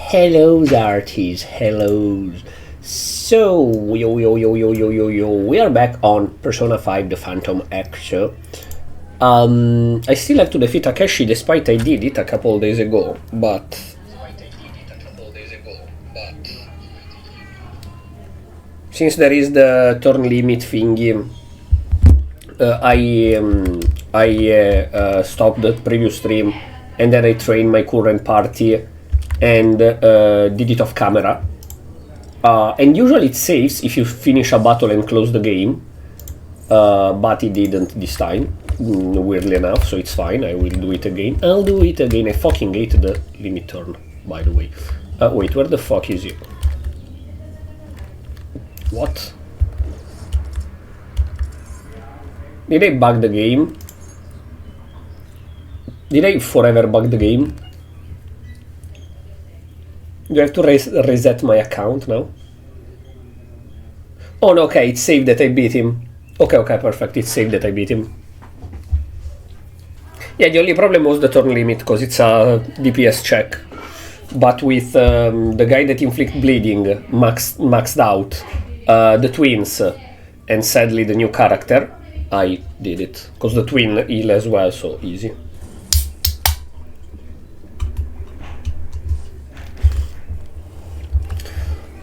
Hellos artists, hellos. So, we are back on Persona 5 The Phantom X. I still have to defeat Takeshi despite I did it a couple days ago, but... Since there is the turn limit thingy, I stopped the previous stream and then I trained my current party and did it off camera. And usually it saves if you finish a battle and close the game, but it didn't this time, weirdly enough, so it's fine. I will do it again. I'll do it again. I fucking hate the limit turn, by the way. Wait, where the fuck is it? What? Did I bug the game? Did I forever bug the game? Do I have to reset my account now? Oh no, okay, it's saved that I beat him. Okay, perfect, it's saved that I beat him. Yeah, the only problem was the turn limit, because it's a DPS check. But with the guy that inflicts bleeding maxed out, the twins, and sadly the new character, I did it. Because the twin heal as well, so easy.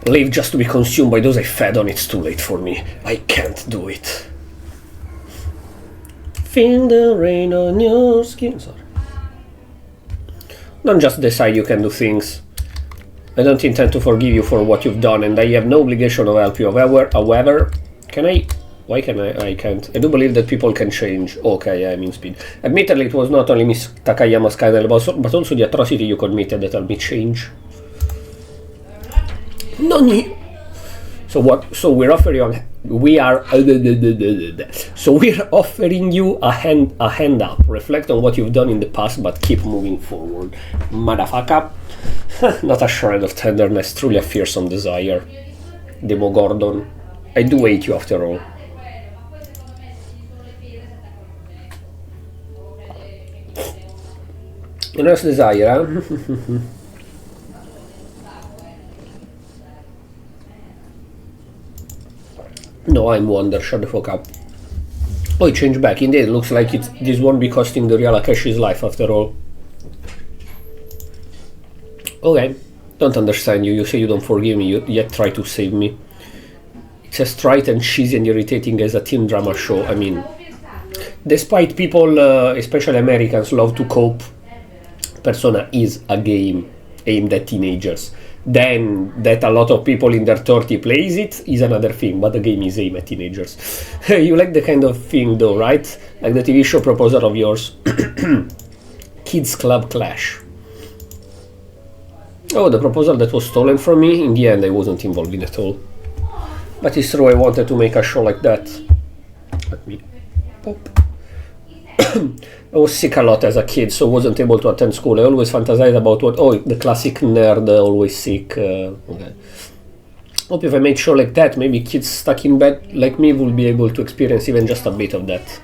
Live just to be consumed by those I fed on, it's too late for me. I can't do it. Feel the rain on your skin. Sorry. Don't just decide you can do things. I don't intend to forgive you for what you've done, and I have no obligation to help you. However, can I? Why can I can't. I do believe that people can change. Okay, I'm in speed. Admittedly, it was not only Miss Takayama's scandal, but also the atrocity you committed that helped me change. Nani? So what? So we're offering you. So we're offering you a hand up. Reflect on what you've done in the past, but keep moving forward, motherfucker. Not a shred of tenderness, truly a fearsome desire. Demogorgon, I do hate you after all. A nice desire, huh? No, I'm Wonder, shut the fuck up. Oh, it changed back. Indeed, it looks like this won't be costing the real Akashi's life after all. Okay, don't understand you. You say you don't forgive me, yet try to save me. It's as trite and cheesy and irritating as a teen drama show. I mean, despite people, especially Americans, love to cope, Persona is a game aimed at teenagers. Then that a lot of people in their 30s plays it is another thing, but the game is aimed at teenagers. You like the kind of thing though, right? Like the TV show proposal of yours. Kids Club Clash. Oh, the proposal that was stolen from me? In the end, I wasn't involved in it at all. But it's true, I wanted to make a show like that. Let me pop. I was sick a lot as a kid, so wasn't able to attend school. I always fantasized about what... Oh, the classic nerd, always sick. Okay. Hope if I made show like that, maybe kids stuck in bed like me will be able to experience even just a bit of that.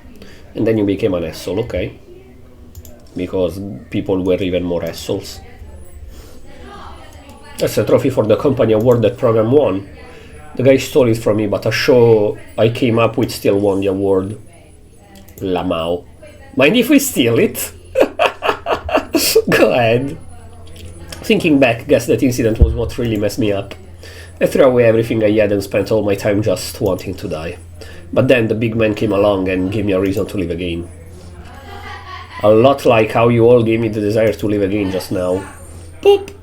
And then you became an asshole, okay. Because people were even more assholes. That's a trophy for the company award that program won. The guy stole it from me, but a show I came up with still won the award. Lamau. Mind if we steal it? Go ahead. Thinking back, guess that incident was what really messed me up. I threw away everything I had and spent all my time just wanting to die. But then the big man came along and gave me a reason to live again. A lot like how you all gave me the desire to live again just now. Boop!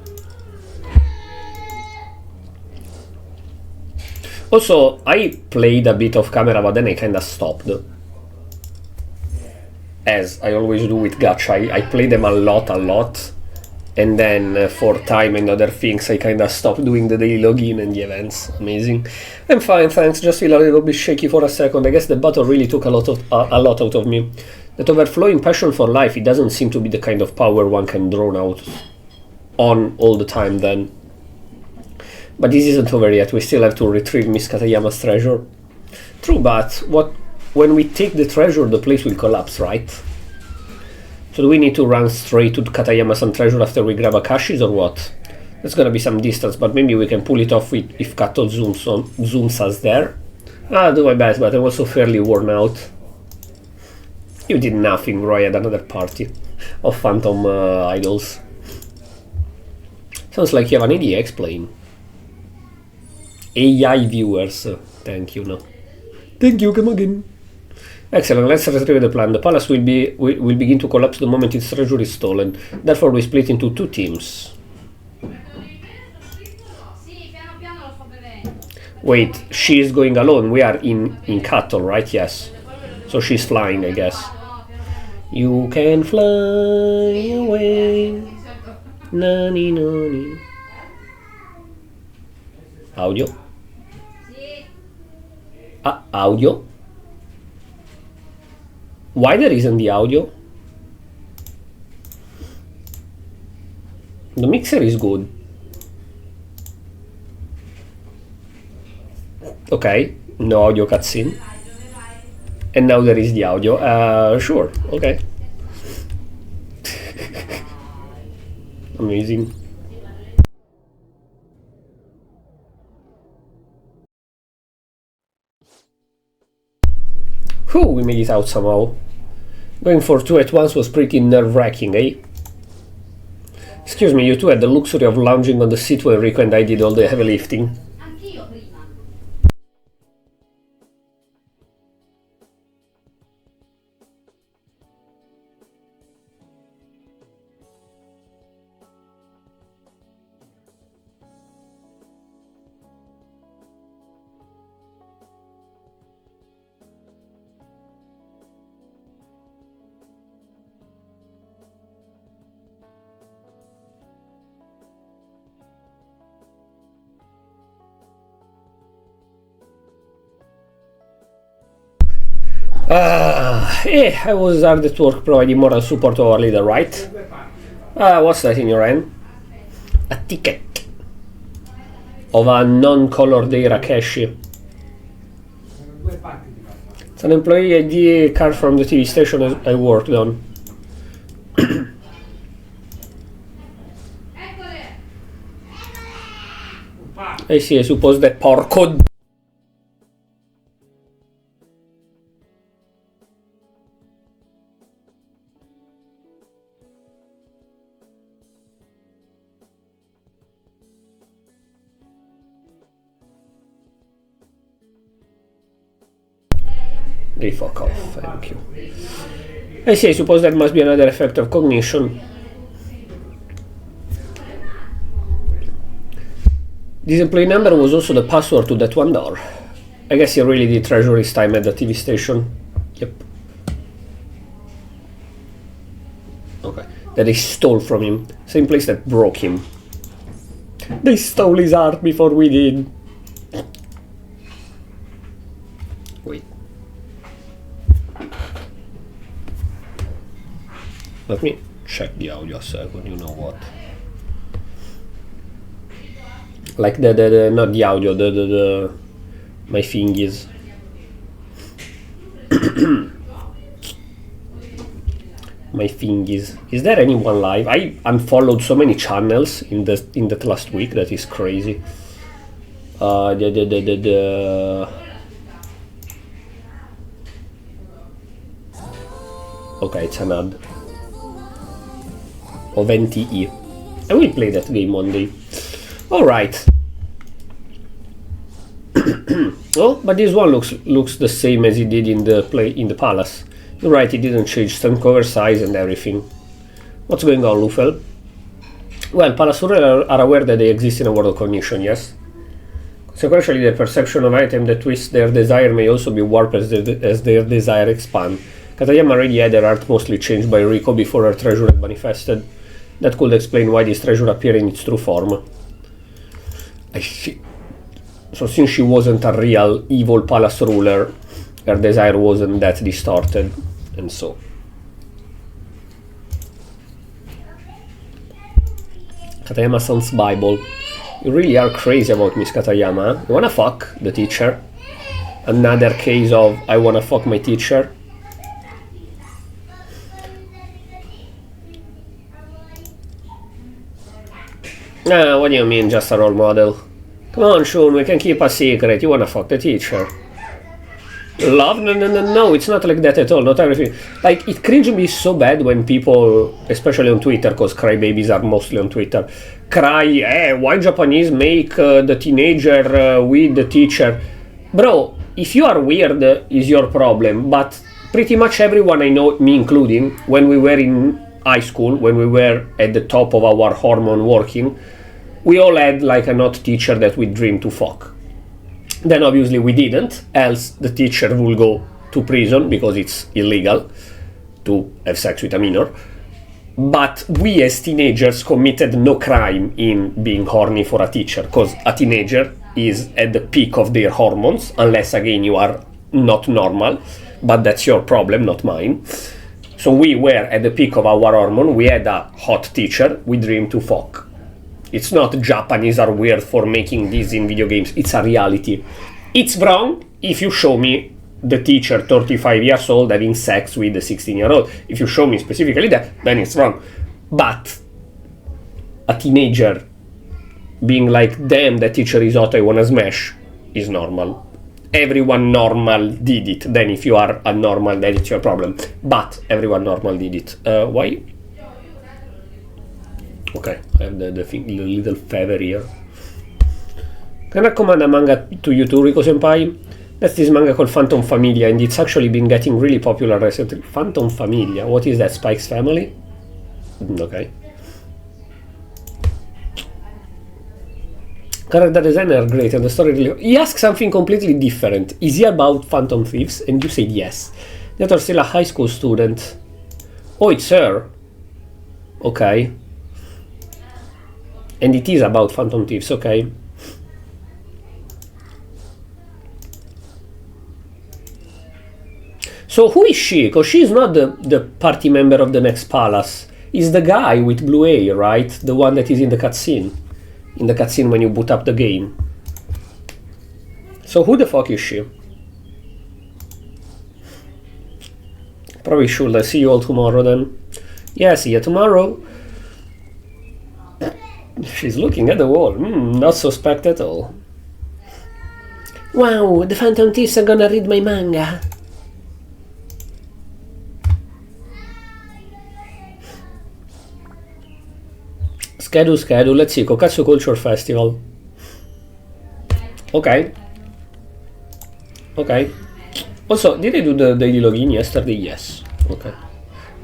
Also, I played a bit off camera, but then I kinda stopped. As I always do with gacha, I play them a lot, and then for time and other things I kinda stopped doing the daily login and the events. Amazing. I'm fine, thanks, just feel a little bit shaky for a second. I guess the battle really took a lot out of me. That overflowing passion for life, it doesn't seem to be the kind of power one can draw out on all the time then. But this isn't over yet, we still have to retrieve Miss Katayama's treasure. True, but when we take the treasure, the place will collapse, right? So do we need to run straight to Katayama-san treasure after we grab Akashi's or what? There's gonna be some distance, but maybe we can pull it off if Kato zooms us there. I'll do my best, but I'm also fairly worn out. You did nothing, Roy, at another party of Phantom Idols. Sounds like you have an ADX playing. AI viewers. Thank you, no. Thank you, come again. Excellent, let's retrieve the plan. The palace will begin to collapse the moment its treasure is stolen. Therefore, we split into 2 teams. Wait, she is going alone. We are in Cattle, right? Yes. So she's flying, I guess. You can fly away. Nani nani. Audio? Audio? Why there isn't the audio? The mixer is good. Okay, no audio cutscene. And now there is the audio. Sure, okay. Amazing. Whew, we made it out somehow. Going for 2 at once was pretty nerve-wracking, eh? Excuse me, you two had the luxury of lounging on the seat while Rico and I did all the heavy lifting. I was hard at work providing moral support to our leader, right? What's that in your hand? A ticket of a non-colored Rakeshi. It's an employee ID card from the TV station I worked on. I see, I suppose that porco. They fuck off, thank you. I see, I suppose that must be another effect of cognition. This employee number was also the password to that one door. I guess he really did treasure his time at the TV station. Yep. Okay. That they stole from him. Same place that broke him. They stole his art before we did. Wait. Let me check the audio a second, you know what. Like the not the audio, the my fingies. My fingies. Is there anyone live? I unfollowed so many channels in that last week, that is crazy. Okay, it's an ad. Of NTE. I will play that game one day. Alright. Oh, but this one looks the same as it did in the palace. You're right, it didn't change stand cover size and everything. What's going on, Lufel? Well, palace rulers are aware that they exist in a world of cognition, yes? Consequently, the perception of items that twist their desire may also be warped as their desire expand. Katayama already had her art mostly changed by Riko before her treasure had manifested. That could explain why this treasure appeared in its true form. So since she wasn't a real evil palace ruler, her desire wasn't that distorted, and so. Katayama sounds Bible. You really are crazy about Miss Katayama. You wanna fuck the teacher? Another case of I wanna fuck my teacher. Nah, what do you mean, just a role model? Come on, Shun, we can keep a secret. You wanna fuck the teacher? Love? No, it's not like that at all. Not everything. Like, it cringe me so bad when people, especially on Twitter, because crybabies are mostly on Twitter, cry, why Japanese make the teenager with the teacher? Bro, if you are weird, is your problem. But pretty much everyone I know, me including, when we were in high school, when we were at the top of our hormone working, we all had like an odd teacher that we dreamed to fuck. Then obviously we didn't, else the teacher will go to prison because it's illegal to have sex with a minor. But we as teenagers committed no crime in being horny for a teacher, because a teenager is at the peak of their hormones, unless again you are not normal, but that's your problem, not mine. So we were at the peak of our hormone, we had a hot teacher, we dreamed to fuck. It's not Japanese are weird for making this in video games, it's a reality. It's wrong if you show me the teacher 35 years old having sex with the 16-year-old. If you show me specifically that, then it's wrong. But a teenager being like, damn, that teacher is hot, I wanna smash, is normal. Everyone normal did it. Then if you are abnormal, then it's your problem. But everyone normal did it. Why? Okay, I have the little feather here. Can I recommend a manga to you too, Rico Senpai? That's this manga called Phantom Familia, and it's actually been getting really popular recently. Phantom Familia, what is that, Spike's Family? Okay. Character design are great and the story really... He asked something completely different. Is he about Phantom Thieves? And you said yes. That are still a high school student. Oh, it's her. Okay. And it is about Phantom Thieves, okay. So who is she? Because she's not the party member of the next palace. Is the guy with blue hair, right? The one that is in the cutscene. In the cutscene when you boot up the game. So who the fuck is she? Probably should. I see you all tomorrow then. Yeah, see you tomorrow. She's looking at the wall. Not suspect at all. Wow, the Phantom Thieves are gonna read my manga. Schedule, let's see, Kokatsu Culture Festival. Okay. Also, did I do the daily login yesterday? Yes. Okay.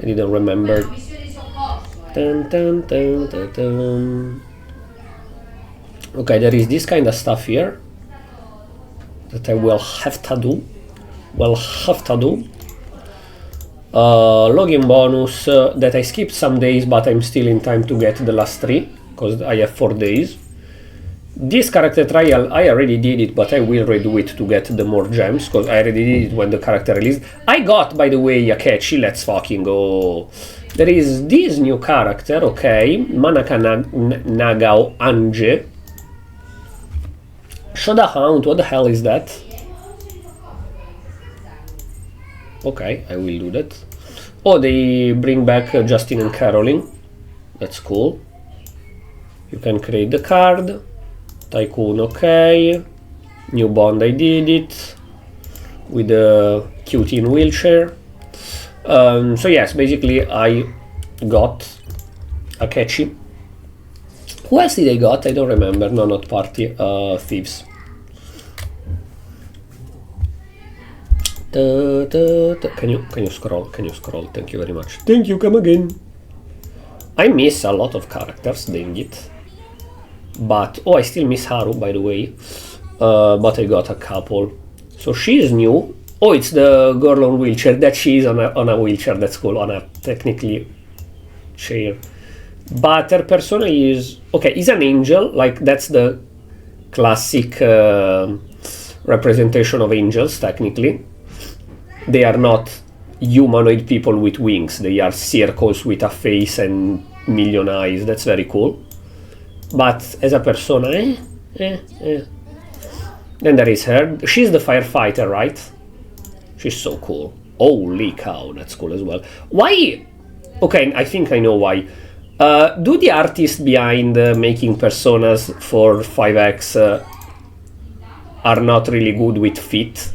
I didn't remember. Dun, dun, dun, dun, dun. Okay, there is this kind of stuff here that I will have to do. Login bonus that I skipped some days, but I'm still in time to get the last 3 because I have 4 days. This character trial, I already did it, but I will redo it to get the more gems because I already did it when the character released. I got, by the way, Yakechi. Let's fucking go. There is this new character, okay, Manaka Nagao Anje. Shoda Hound, what the hell is that? Okay, I will do that. Oh, they bring back Justin and Caroline. That's cool. You can create the card. Tycoon, okay. New Bond, I did it. With the cutie in wheelchair. So yes, basically I got Akechi. Who else did I got? I don't remember. No, not party. Thieves. Can you scroll? Can you scroll? Thank you very much. Thank you. Come again. I miss a lot of characters. Dang it. But I still miss Haru, by the way. But I got a couple. So she's new. Oh, it's the girl on wheelchair. That she is on a wheelchair. That's cool. On a technically chair. But her persona is okay. Is an angel. Like that's the classic representation of angels. Technically, they are not humanoid people with wings. They are circles with a face and million eyes. That's very cool. But as a persona, Then there is her. She's the firefighter, right? She's so cool. Holy cow, that's cool as well. Why? Okay, I think I know why. Do the artists behind making personas for 5X are not really good with fit?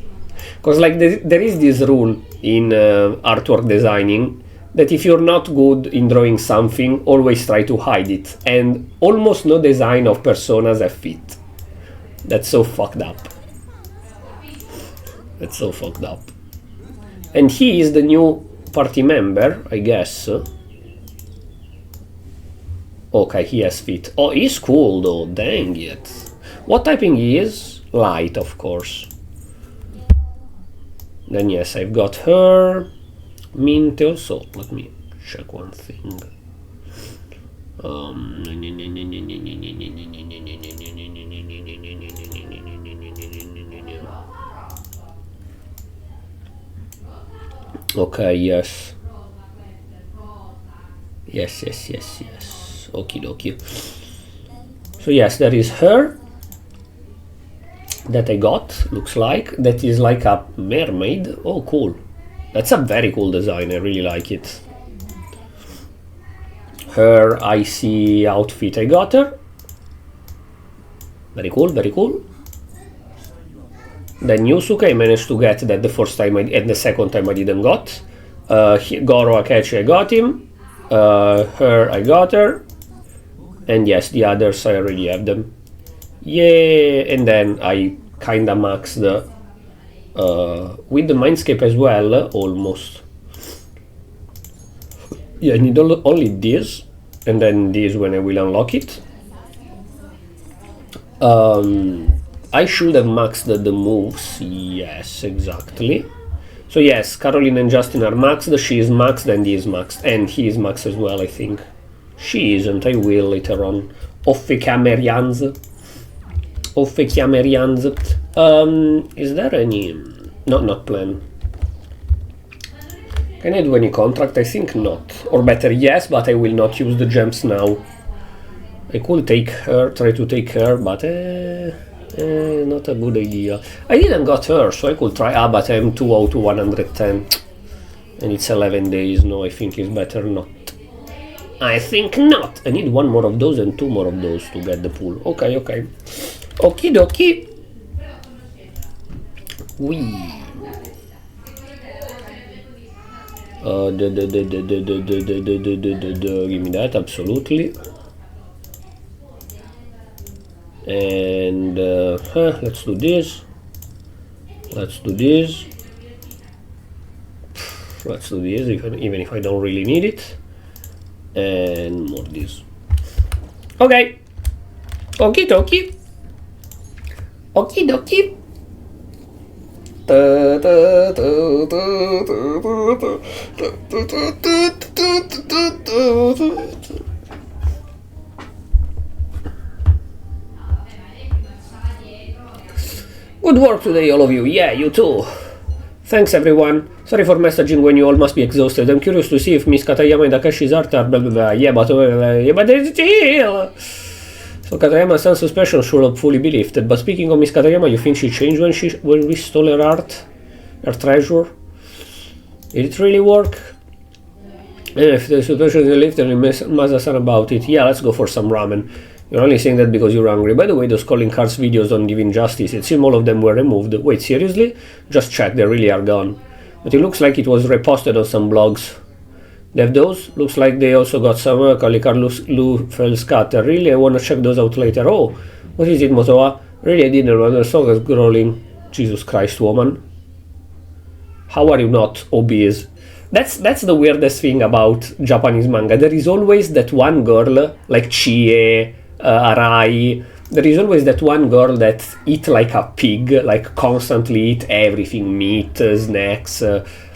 Because like there is this rule in artwork designing that if you're not good in drawing something, always try to hide it. And almost no design of personas have fit. That's so fucked up. That's so fucked up. And he is the new party member, I guess. Okay, he has fit. Oh, he's cool though, dang it. What typing he is? Light, of course. Then yes, I've got her. Mint also. Let me check one thing. Okay, yes. Yes. Okie dokie. So yes, there is her. That I got, looks like. That is like a mermaid. Oh, cool. That's a very cool design. I really like it. Her icy outfit, I got her. Very cool, very cool. Then Yusuke, I managed to get that the first time and the second time I didn't got. Goro Akechi, I got him. Her, I got her. And yes, the others, I already have them. Yeah, and then I kinda maxed with the Mindscape as well, almost. Yeah, I need only this, and then this when I will unlock it. I should have maxed the moves, yes, exactly. So yes, Caroline and Justin are maxed, she is maxed, and he is maxed, and he is maxed as well, I think. She isn't, I will later on. Offecamerians. Is there any... No, not plan. Can I do any contract? I think not. Or better, yes, but I will not use the gems now. I could take her, try to take her, but not a good idea. I didn't got her, so I could try. But I'm 2 out of 110. And it's 11 days. No, I think it's better not. I think not. I need one more of those and 2 more of those to get the pool. Okay. Okie dokie. Wee. Give me that, absolutely. And let's do this. Let's do this, even if I don't really need it. And more this. Okay. Okie dokie. Okie dokie. Good work today, all of you. Yeah, you too. Thanks, everyone. Sorry for messaging when you all must be exhausted. I'm curious to see if Miss Katayama and Takeshi's art are blah blah blah. Yeah, but there's still. So Katayama's sense suspension should hopefully be lifted. But speaking of Miss Katayama, you think she changed when we stole her art? Her treasure? Did it really work? If the suspension is lifted, Maza-san about it. Yeah, let's go for some ramen. You're only saying that because you're hungry. By the way, those calling cards videos don't give injustice. It seems all of them were removed. Wait, seriously? Just check, they really are gone. But it looks like it was reposted on some blogs. They have those? Looks like they also got some Kalikarlus Lufel scatter. Really, I wanna check those out later. Oh, what is it, Motoa? Really, I didn't know the song is growling. Jesus Christ, woman. How are you not obese? That's the weirdest thing about Japanese manga. There is always that one girl, like Chie, Arai. There is always that one girl that eat like a pig, like constantly eat everything, meat, snacks,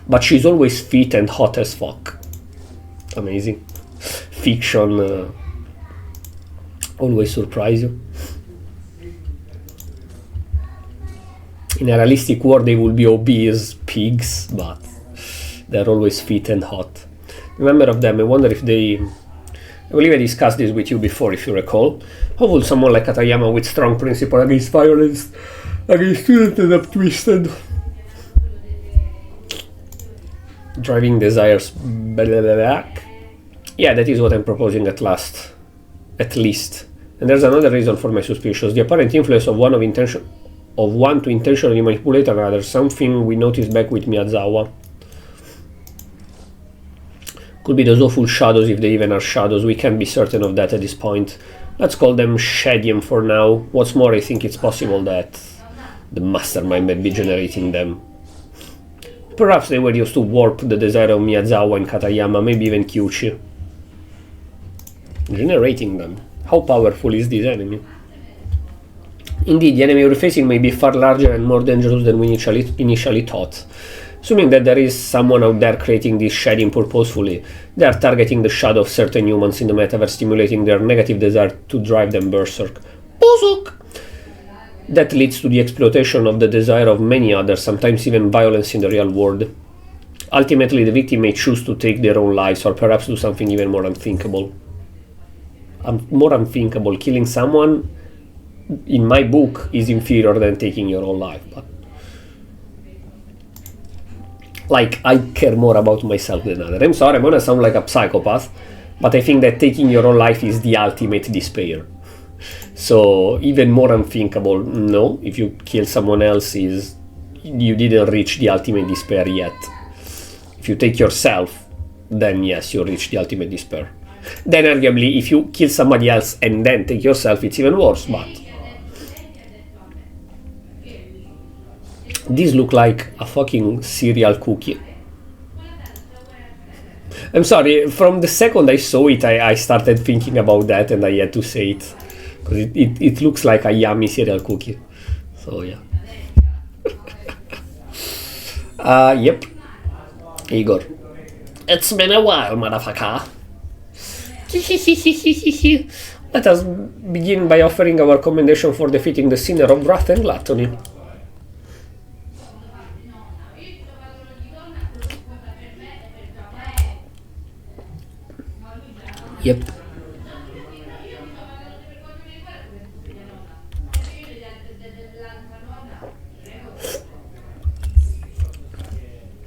but she's always fit and hot as fuck. Amazing. Fiction always surprise you. In a realistic world they will be obese pigs, but they're always fit and hot. Remember of them, I wonder if they... I believe I discussed this with you before, if you recall. How would someone like Katayama with strong principle against violence against students end up twisted? Driving desires back. Yeah, that is what I'm proposing at last. At least. And there's another reason for my suspicions. The apparent influence of one to intentionally manipulate another. Something we noticed back with Miyazawa. Could be those awful shadows, if they even are shadows. We can't be certain of that at this point. Let's call them Shadium for now. What's more, I think it's possible that the mastermind might be generating them. Perhaps they were used to warp the desire of Miyazawa and Katayama, maybe even Kyuchi. Generating them. How powerful is this enemy? Indeed, the enemy we're facing may be far larger and more dangerous than we initially thought. Assuming that there is someone out there creating this shading purposefully, they are targeting the shadow of certain humans in the metaverse, stimulating their negative desire to drive them berserk. Berserk! That leads to the exploitation of the desire of many others, sometimes even violence in the real world. Ultimately, the victim may choose to take their own lives, or perhaps do something even more unthinkable. Killing someone, in my book, is inferior than taking your own life. But like, I care more about myself than others. I'm sorry, I'm gonna sound like a psychopath, but I think that taking your own life is the ultimate despair. So, even more unthinkable, no, if you kill someone else, you didn't reach the ultimate despair yet. If you take yourself, then yes, you reach the ultimate despair. Then arguably, if you kill somebody else and then take yourself, it's even worse, but these look like a fucking cereal cookie. I'm sorry, from the second I saw it, I started thinking about that and I had to say it. Because it looks like a yummy cereal cookie. So, yeah. Yep. Igor. It's been a while, motherfucker. Let us begin by offering our commendation for defeating the sinner of wrath and gluttony. Yep.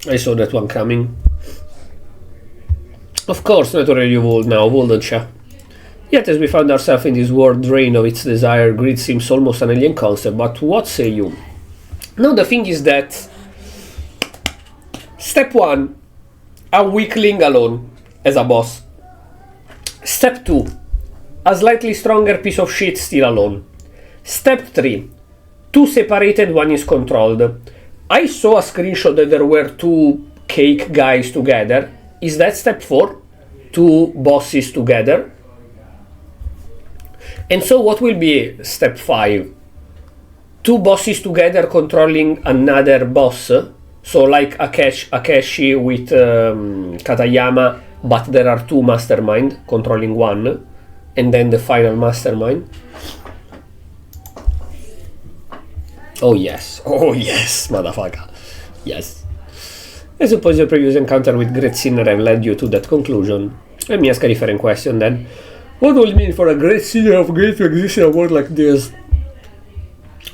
I saw that one coming. Of course, not already evolved now, wouldn't ya? Yet as we found ourselves in this world drained of its desire, greed seems almost an alien concept, but what say you? Now the thing is that step 1, a weakling alone as a boss. Step 2, a slightly stronger piece of shit still alone. Step 3, 2 separated, 1 is controlled. I saw a screenshot that there were 2 cake guys together. Is that step 4? 2 bosses together? And so what will be step 5? 2 bosses together controlling another boss? So like Akeshi with Katayama, but there are 2 mastermind controlling one, and then the final mastermind. Oh yes, motherfucker. Yes. I suppose your previous encounter with Great Sinner have led you to that conclusion. Let me ask a different question then. What would it mean for a Great Sinner of Great to exist in a world like this?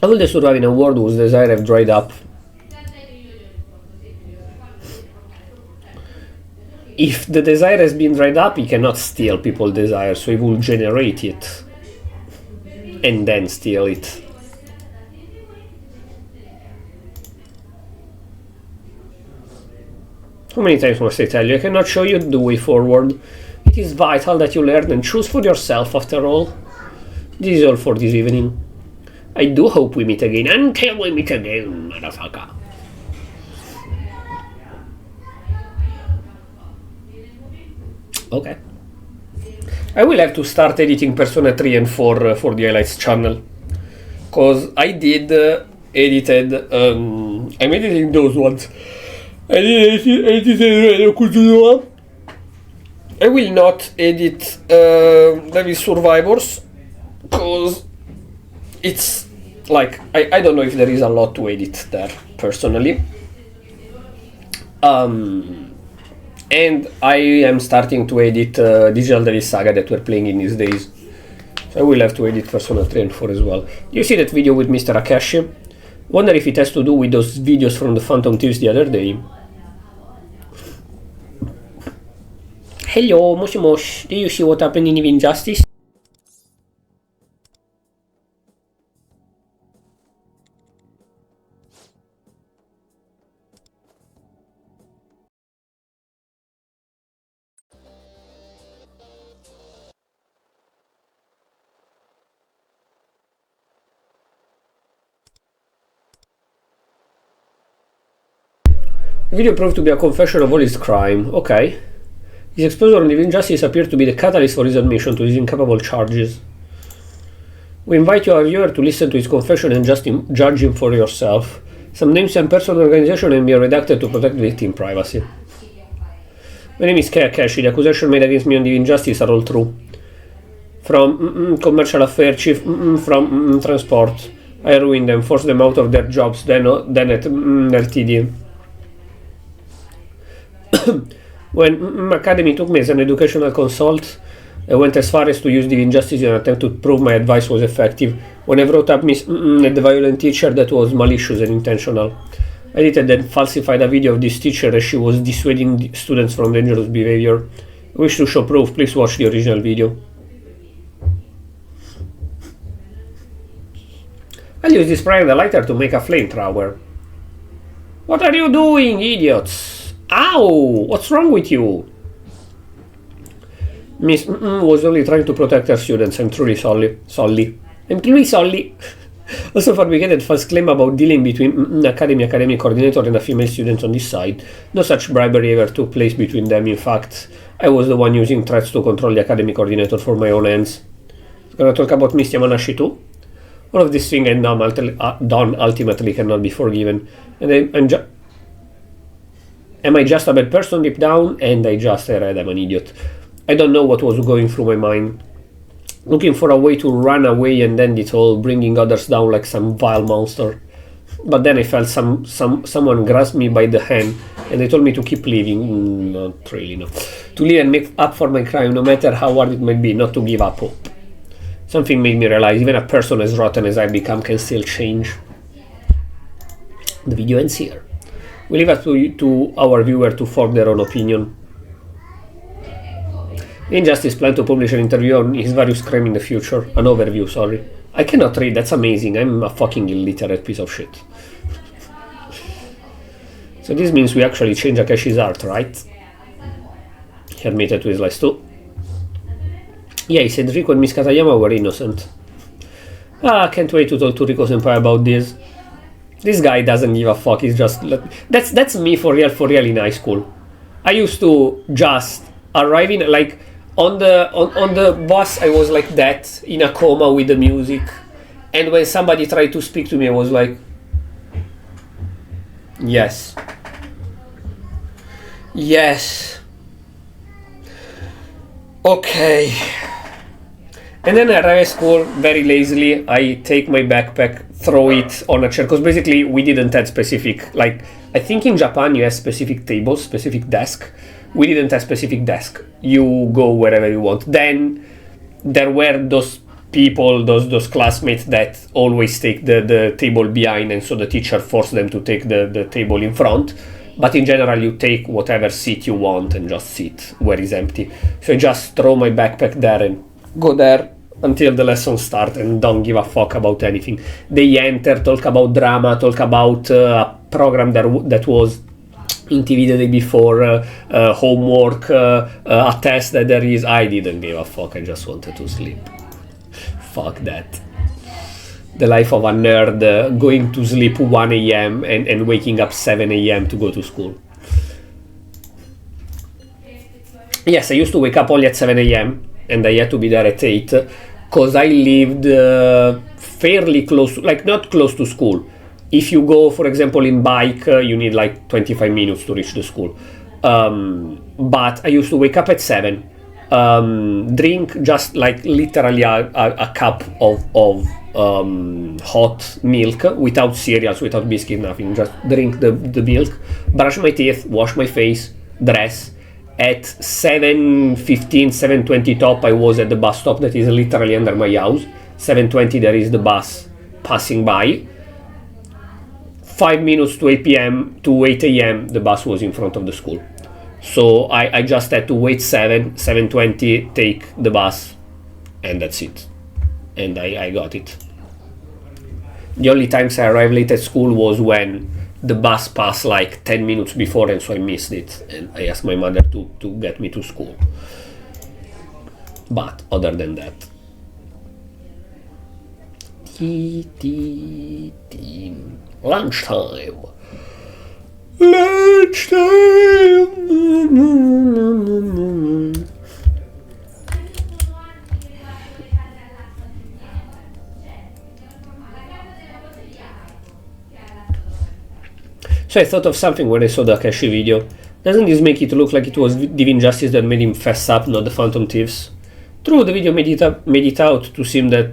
How will they survive in a world whose desire have dried up? If the desire has been dried up, he cannot steal people's desire, so he will generate it and then steal it. How many times must I tell you? I cannot show you the way forward. It is vital that you learn and choose for yourself after all. This is all for this evening. I do hope we meet again. Until we meet again, motherfucker. Okay. I will have to start editing Persona 3 and 4 for the highlights channel. Cause I did edited, I'm editing those ones. I will not edit Devil Survivors, cause it's like I don't know if there is a lot to edit there personally. And I am starting to edit Digital Devil Saga that we're playing in these days. So I will have to edit Persona 3 and 4 as well. You see that video with Mr. Akashi? Wonder if it has to do with those videos from the Phantom Thieves the other day. Hello, moshi mosh. Do you see what happened in Injustice? The video proved to be a confession of all his crime. Okay. His exposure on the injustice appeared to be the catalyst for his admission to his incapable charges. We invite you, our viewer, to listen to his confession and just judge him for yourself. Some names and person organization may be redacted to protect victim privacy. My name is Kei Akeshi. The accusation made against me on the injustice are all true. From commercial affairs chief, from transport. I ruined them, forced them out of their jobs, then at LTD. When Academy took me as an educational consult, I went as far as to use the injustice in an attempt to prove my advice was effective. When I wrote up at the violent teacher, that was malicious and intentional. I edited and falsified a video of this teacher as she was dissuading students from dangerous behavior. I wish to show proof, please watch the original video. I'll use this spraying the lighter to make a flamethrower. What are you doing, idiots? Ow! What's wrong with you? Miss was only trying to protect her students. I'm truly sorry. I'm truly sorry. Also fabricated false claim about dealing between academic coordinator and a female student on this side. No such bribery ever took place between them. In fact, I was the one using threats to control the academic coordinator for my own ends. Gonna talk about Miss Yamanashi too? All of these things done ultimately cannot be forgiven. And am I just a bad person deep down? And I read I'm an idiot. I don't know what was going through my mind. Looking for a way to run away and end it all, bringing others down like some vile monster. But then I felt someone grasp me by the hand and they told me to keep living. Not really, no. To live and make up for my crime, no matter how hard it might be, not to give up hope. Something made me realize even a person as rotten as I become can still change. The video ends here. We leave it to our viewer to form their own opinion. Injustice planned to publish an interview on his various crimes in the future. An overview, sorry. I cannot read, that's amazing. I'm a fucking illiterate piece of shit. So this means we actually change Akeshi's art, right? He admitted to his lies too. Yeah, he said Rico and Miss Katayama were innocent. I can't wait to talk to Rico Senpai about this. This guy doesn't give a fuck, he's just... That's me for real in high school. I used to just arrive in, like, on the bus I was like that, in a coma with the music. And when somebody tried to speak to me, I was like... Yes. Yes. Okay. And then I arrive at school very lazily. I take my backpack, throw it on a chair, because basically we didn't have specific, like, I think in Japan you have specific tables, specific desk. We didn't have specific desk. You go wherever you want. Then there were those people, those classmates that always take the table behind, and so the teacher forced them to take the table in front. But in general, you take whatever seat you want and just sit where it's empty. So I just throw my backpack there and go there until the lesson starts and don't give a fuck about anything. They enter, talk about drama, talk about a program that was in TV the day before, homework, a test that there is. I didn't give a fuck, I just wanted to sleep. Fuck that. The life of a nerd, going to sleep 1 a.m. and waking up 7 a.m. to go to school. Yes, I used to wake up only at 7 a.m. and I had to be there at 8 because I lived fairly close, like not close to school. If you go, for example, in bike, you need like 25 minutes to reach the school. But I used to wake up at 7, drink just like literally a cup of hot milk without cereals, without biscuit, nothing. Just drink the milk, brush my teeth, wash my face, dress. At 7:15, 7:20 top, I was at the bus stop that is literally under my house. 7:20, there is the bus passing by. 5 minutes to 8 p.m. to 8 a.m. the bus was in front of the school. So I just had to wait 7:20, take the bus, and that's it. And I got it. The only times I arrived late at school was when the bus passed like 10 minutes before, and so I missed it. And I asked my mother to get me to school. But other than that, lunchtime. So I thought of something when I saw the Akashi video. Doesn't this make it look like it was Div Injustice that made him fess up, not the Phantom Thieves? True, the video made it out to seem that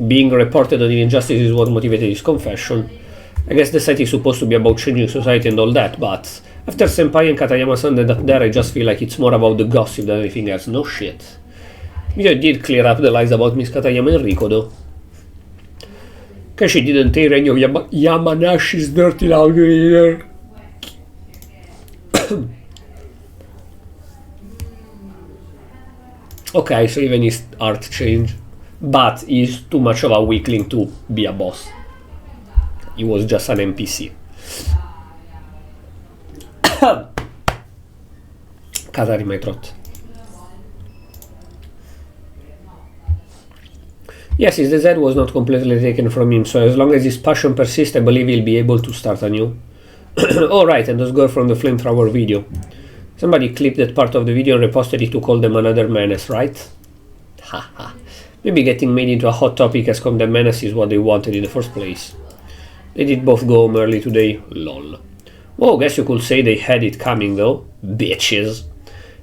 being reported on Div Injustice is what motivated his confession. I guess the site is supposed to be about changing society and all that, but after Senpai and Katayama-san ended up there, I just feel like it's more about the gossip than anything else. No shit. Video did clear up the lies about Miss Katayama and Riko, though. Kashi didn't tear any of Yamanashi's dirty laundry either. Okay, so even his art changed, but he's too much of a weakling to be a boss. He was just an NPC. Kazar in my throat. Yes, his desire was not completely taken from him, so as long as his passion persists, I believe he'll be able to start anew. Alright, and those girls from the flamethrower video. Somebody clipped that part of the video and reposted it to call them another menace, right? Haha. Maybe getting made into a hot topic as come the menace is what they wanted in the first place. They did both go home early today. Lol. Well, guess you could say they had it coming though. Bitches.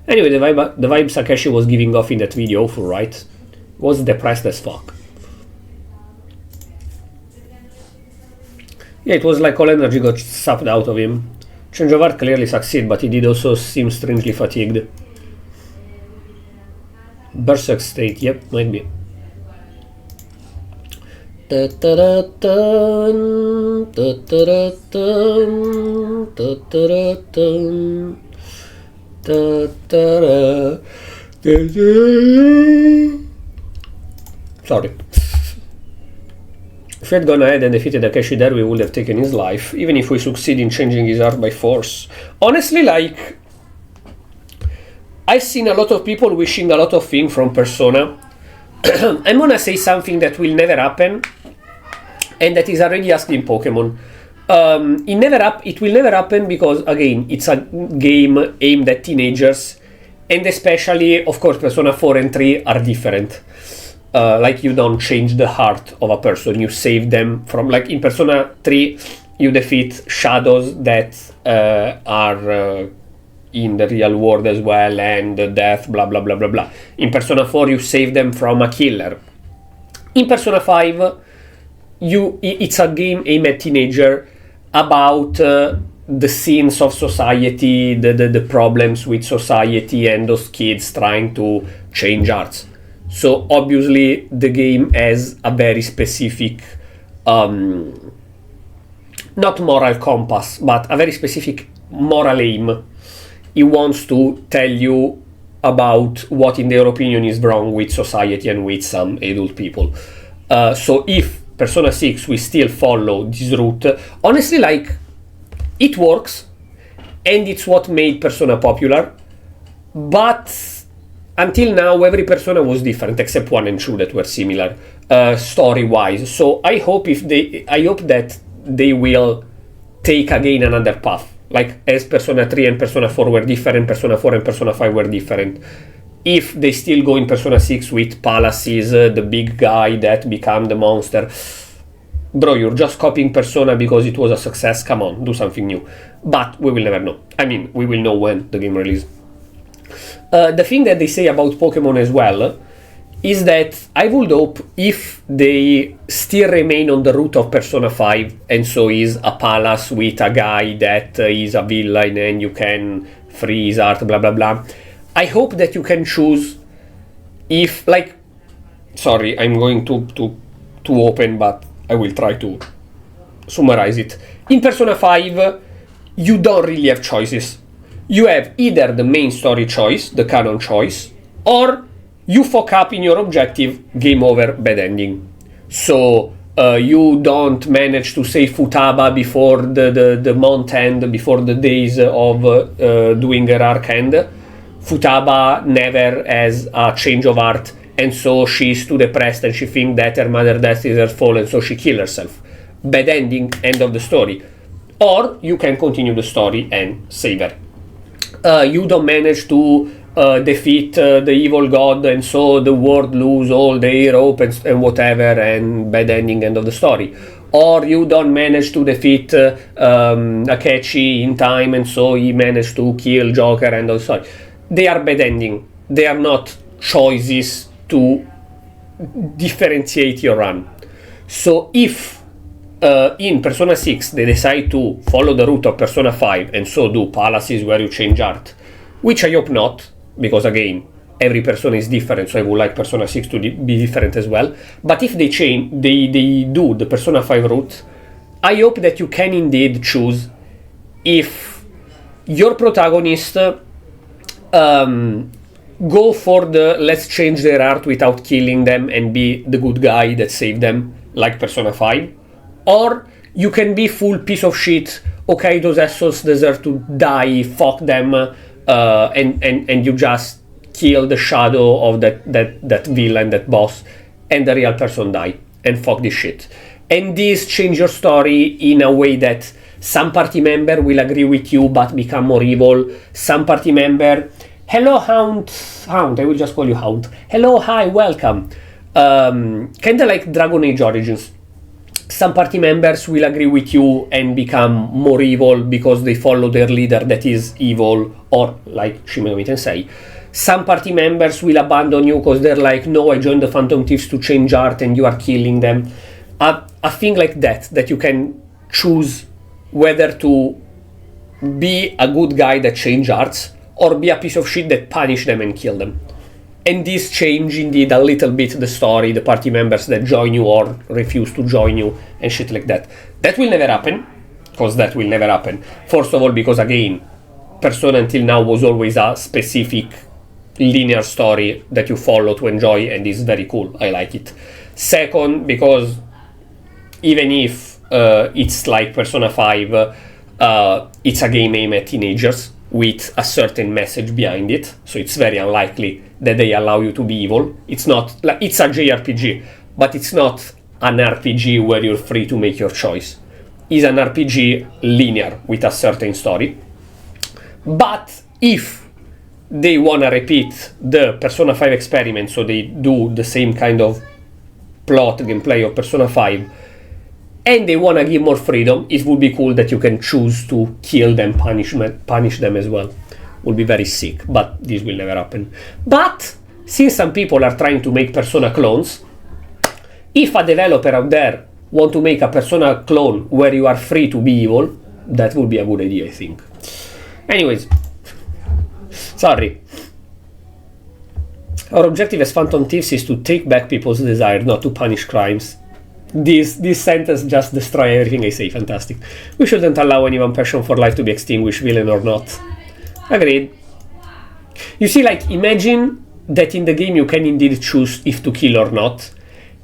Anyway, the vibe Sakeshi was giving off in that video, awful, right? Was depressed as fuck. Yeah, it was like all energy got sucked out of him. Change of art clearly succeeded, but he did also seem strangely fatigued. Berserk state, yep, might be. Sorry. If we had gone ahead and defeated Akeshi there, we would have taken his life, even if we succeed in changing his art by force. Honestly, like, I've seen a lot of people wishing a lot of things from Persona. I'm gonna say something that will never happen, and that is already asked in Pokemon. It will never happen because, again, it's a game aimed at teenagers, and especially, of course, Persona 4 and 3 are different. Like, you don't change the heart of a person, you save them from, like, in Persona 3, you defeat shadows that are in the real world as well, and death, blah blah blah blah blah. In Persona 4, you save them from a killer. In Persona 5, it's a game aimed at teenager about the sins of society, the problems with society, and those kids trying to change arts. So obviously the game has a very specific, not moral compass, but a very specific moral aim. It wants to tell you about what in their opinion is wrong with society and with some adult people. So if Persona 6 we still follow this route, honestly, like, it works, and it's what made Persona popular, but until now, every Persona was different, except 1 and 2 that were similar, story-wise. So I hope that they will take again another path. Like, as Persona 3 and Persona 4 were different, Persona 4 and Persona 5 were different. If they still go in Persona 6 with palaces, the big guy that became the monster, bro, you're just copying Persona because it was a success. Come on, do something new. But we will never know. I mean, we will know when the game releases. The thing that they say about Pokemon as well is that I would hope if they still remain on the route of Persona 5, and so is a palace with a guy that is a villain and you can free his art, blah blah blah. I hope that you can choose if, like, sorry, I'm going too open, but I will try to summarize it. In Persona 5, you don't really have choices. you have either the main story choice, the canon choice, or you fuck up in your objective, game over, bad ending. So you don't manage to save Futaba before the month end, before the days of doing her arc end. Futaba never has a change of heart, and so she's too depressed and she thinks that her mother death is her fault, and so she kills herself. Bad ending, end of the story. Or you can continue the story and save her. You don't manage to defeat the evil god, and so the world lose all their hope and whatever, and bad ending, end of the story. Or you don't manage to defeat Akechi in time, and so he managed to kill Joker, end of the story. They are bad ending. They are not choices to differentiate your run. So if in Persona 6 they decide to follow the route of Persona 5 and so do palaces where you change art, which I hope not, because again, every Persona is different, so I would like Persona 6 to be different as well. But if they do the Persona 5 route, I hope that you can indeed choose if your protagonist go for the let's change their art without killing them and be the good guy that saved them, like Persona 5, or you can be full piece of shit, okay, those assholes deserve to die, fuck them, and you just kill the shadow of that villain, that boss, and the real person die, and fuck this shit. And this change your story in a way that some party member will agree with you but become more evil. Some party member, hello Hound, I will just call you Hound. Hello, hi, welcome. Kinda like Dragon Age Origins. Some party members will agree with you and become more evil because they follow their leader that is evil, or like Shin Megami Tensei. Some party members will abandon you because they're like, no, I joined the Phantom Thieves to change art and you are killing them. A thing like that you can choose whether to be a good guy that change arts or be a piece of shit that punish them and kill them. And this change indeed a little bit the story, the party members that join you or refuse to join you and shit like that. That will never happen, because that will never happen. First of all, because again, Persona until now was always a specific linear story that you follow to enjoy, and is very cool, I like it. Second, because even if it's like Persona 5, it's a game aimed at teenagers with a certain message behind it, so it's very unlikely that they allow you to be evil. It's not like, it's a JRPG, but it's not an RPG where you're free to make your choice. It's an RPG linear with a certain story. But if they wanna repeat the Persona 5 experiment, so they do the same kind of plot gameplay of Persona 5, and they wanna give more freedom, it would be cool that you can choose to kill them, punish them as well. Would be very sick, but this will never happen. But since some people are trying to make Persona clones, if a developer out there want to make a Persona clone where you are free to be evil, that would be a good idea, I think. Anyways, sorry. Our objective as Phantom Thieves is to take back people's desire, not to punish crimes. This sentence just destroys everything I say. Fantastic. We shouldn't allow anyone's passion for life to be extinguished, villain or not. Agreed. You see, like, imagine that in the game you can indeed choose if to kill or not.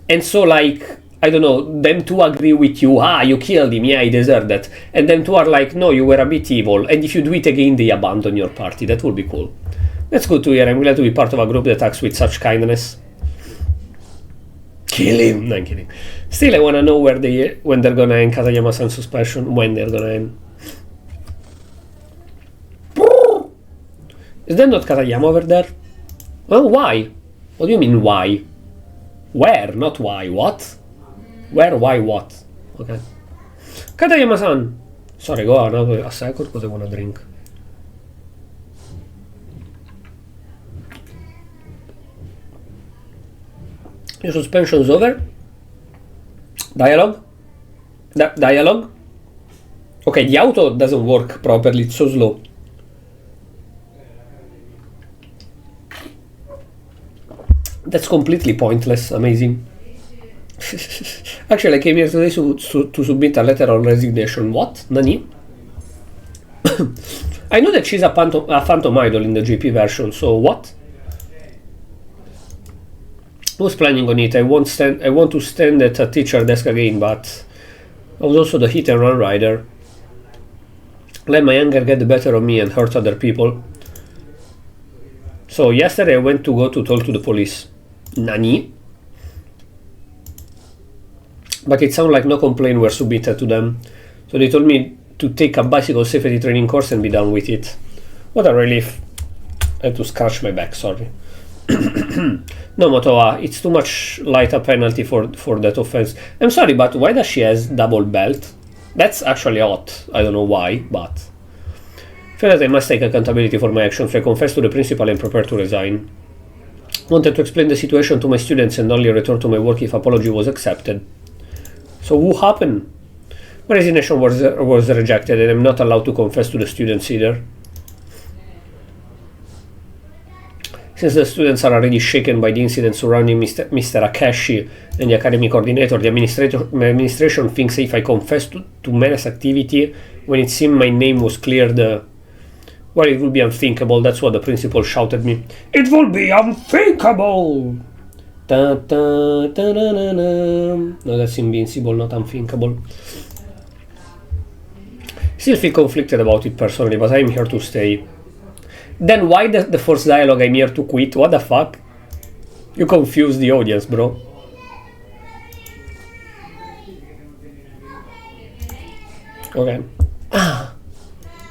And so, like, I don't know, them two agree with you, you killed him, yeah, he deserved that. And them two are like, no, you were a bit evil. And if you do it again, they abandon your party. That would be cool. That's good to hear. I'm glad to be part of a group that acts with such kindness. Kill him. No, I'm kidding. Still, I want to know when they're gonna end Katayama-san suspension. When they're gonna end. Is that not Katayama over there? Well, why? What do you mean, why? Where? Not why. What? Where, why, what? Okay. Katayama-san! Sorry, go on a second because I want to drink. Your suspension's over? Dialogue? Dialogue? Okay, the auto doesn't work properly, it's so slow. That's completely pointless, amazing. Actually, I came here today to submit a letter of resignation. What? Nani? I know that she's a phantom idol in the JP version, so what? Who's planning on it? I want to stand at a teacher desk again, but I was also the hit and run rider. Let my anger get the better of me and hurt other people. So yesterday I went to go to talk to the police. Nani? But it sounded like no complaint were submitted to them. So they told me to take a bicycle safety training course and be done with it. What a relief. I had to scratch my back, sorry. No, Motoa, it's too much lighter penalty for that offense. I'm sorry, but why does she has double belt? That's actually odd. I don't know why, but I feel that I must take accountability for my actions, so I confess to the principal and prepare to resign. Wanted to explain the situation to my students and only return to my work if apology was accepted. So what happened? My resignation was rejected and I'm not allowed to confess to the students either. Since the students are already shaken by the incident surrounding Mr. Akashi and the academic coordinator, the administration thinks if I confess to menace activity when it seemed my name was cleared, well, it would be unthinkable. That's what the principal shouted at me. It will be unthinkable! Da, da, da, da, da, da. No, that's invincible, not unthinkable. Still feel conflicted about it personally, but I'm here to stay. Then why the first dialogue I'm here to quit? What the fuck? You confuse the audience, bro. Okay. Ah.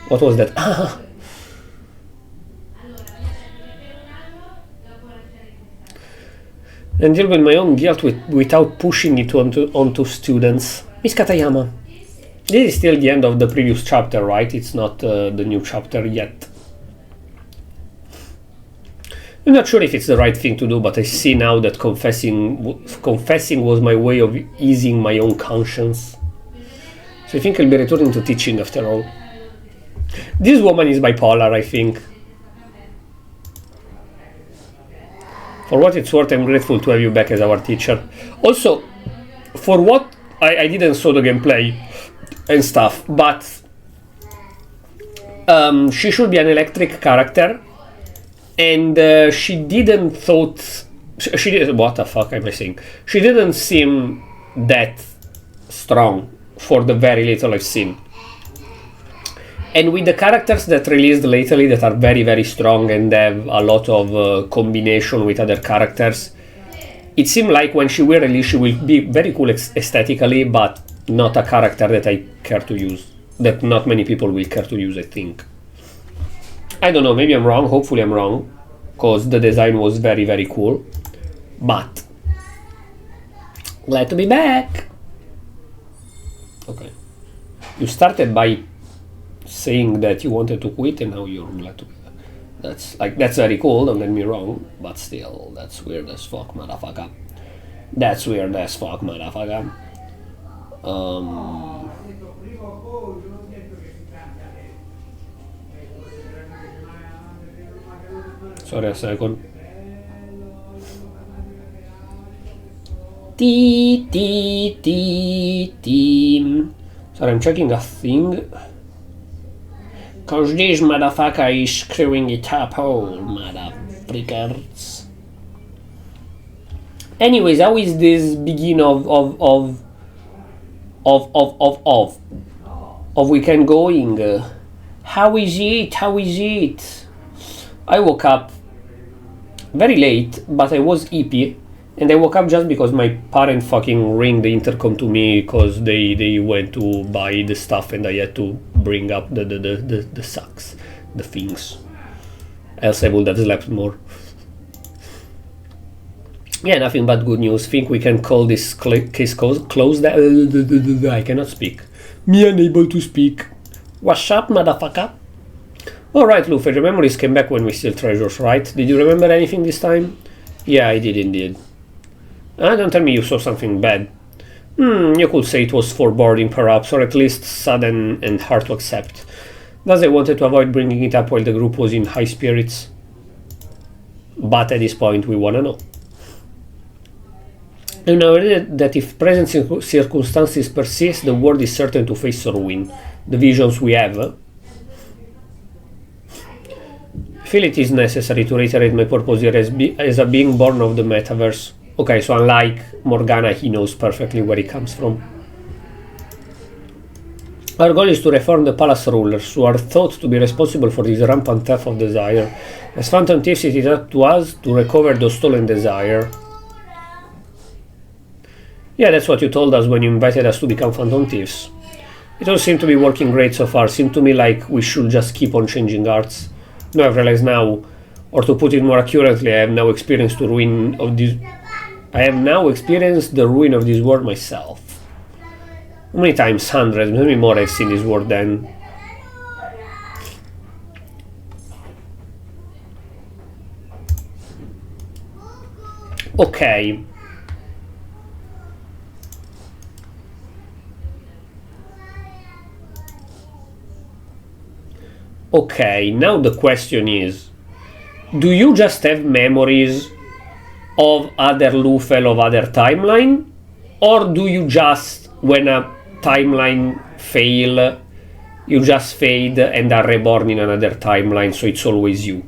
What was that? Ah. And deal with my own guilt without pushing it onto students. Miss Katayama. This is still the end of the previous chapter, right? It's not the new chapter yet. I'm not sure if it's the right thing to do, but I see now that confessing was my way of easing my own conscience. So I think I'll be returning to teaching after all. This woman is bipolar, I think. For what it's worth, I'm grateful to have you back as our teacher. Also, for what I didn't saw the gameplay and stuff, but she should be an electric character. And she didn't thought... She didn't... What the fuck am I saying? She didn't seem that strong for the very little I've seen. And with the characters that released lately that are very, very strong and have a lot of combination with other characters, it seemed like when she will release, she will be very cool aesthetically, but not a character that I care to use. That not many people will care to use, I think. I don't know, maybe I'm wrong, hopefully I'm wrong, because the design was very, very cool, but glad to be back. Okay. You started by saying that you wanted to quit and now you're glad to be back. That's very cool, don't get me wrong, but still, that's weird as fuck, motherfucker. That's weird as fuck, motherfucker. Sorry a second. Sorry, I'm checking a thing. Cause this motherfucker is screwing it up, oh motherfuckers. Anyways, how is this begin of weekend going? How is it? How is it? I woke up very late, but I was hippie, and I woke up just because my parents fucking ring the intercom to me because they went to buy the stuff and I had to bring up the sacks, the things. Else I would have slept more. Yeah, nothing but good news. Think we can call this case closed. I cannot speak. Me unable to speak. What's up, motherfucker? Alright, Luffy, the memories came back when we steal treasures, right? Did you remember anything this time? Yeah, I did indeed. Don't tell me you saw something bad. You could say it was foreboding perhaps, or at least sudden and hard to accept. Thus I wanted to avoid bringing it up while the group was in high spirits. But at this point we wanna know. And now that if present circumstances persist, the world is certain to face ruin. The visions we have feel it is necessary to reiterate my purpose here as a being born of the metaverse. Okay, so unlike Morgana, he knows perfectly where he comes from. Our goal is to reform the palace rulers, who are thought to be responsible for this rampant theft of desire. As phantom thieves, it is up to us to recover those stolen desire. Yeah, that's what you told us when you invited us to become phantom thieves. It all seemed to be working great so far. Seemed to me like we should just keep on changing arts. No, I've realized now, or to put it more accurately, I have now experienced the ruin of this. I have now experienced the ruin of this world myself. How many times? Hundreds, maybe more. I've seen this world then. Okay. Okay, now the question is, do you just have memories of other Lufel of other timeline? Or do you just, when a timeline fail, you just fade and are reborn in another timeline, so it's always you?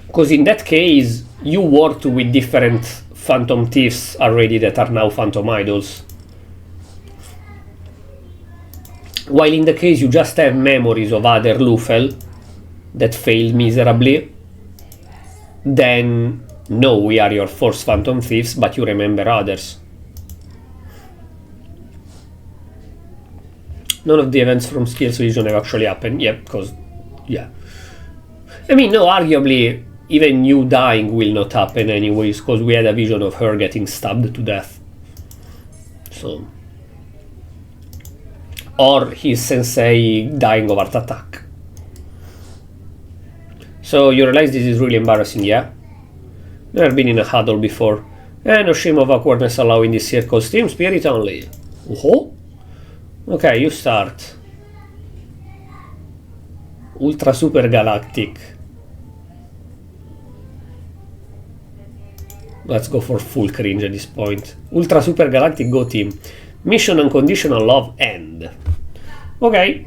Because in that case, you worked with different phantom thieves already that are now phantom idols. While in the case you just have memories of other Lufel that failed miserably, then no, we are your first phantom thieves, but you remember others. None of the events from Skills Vision have actually happened. Yeah, because, yeah. I mean, no, arguably, even you dying will not happen anyways, because we had a vision of her getting stabbed to death. So. Or his sensei dying of heart attack. So you realize this is really embarrassing, yeah? Never been in a huddle before. No shame of awkwardness allowing this circus. Team spirit only. Oh? Okay, you start. Ultra Super Galactic. Let's go for full cringe at this point. Ultra Super Galactic, go team. Mission Unconditional Love End. Okay.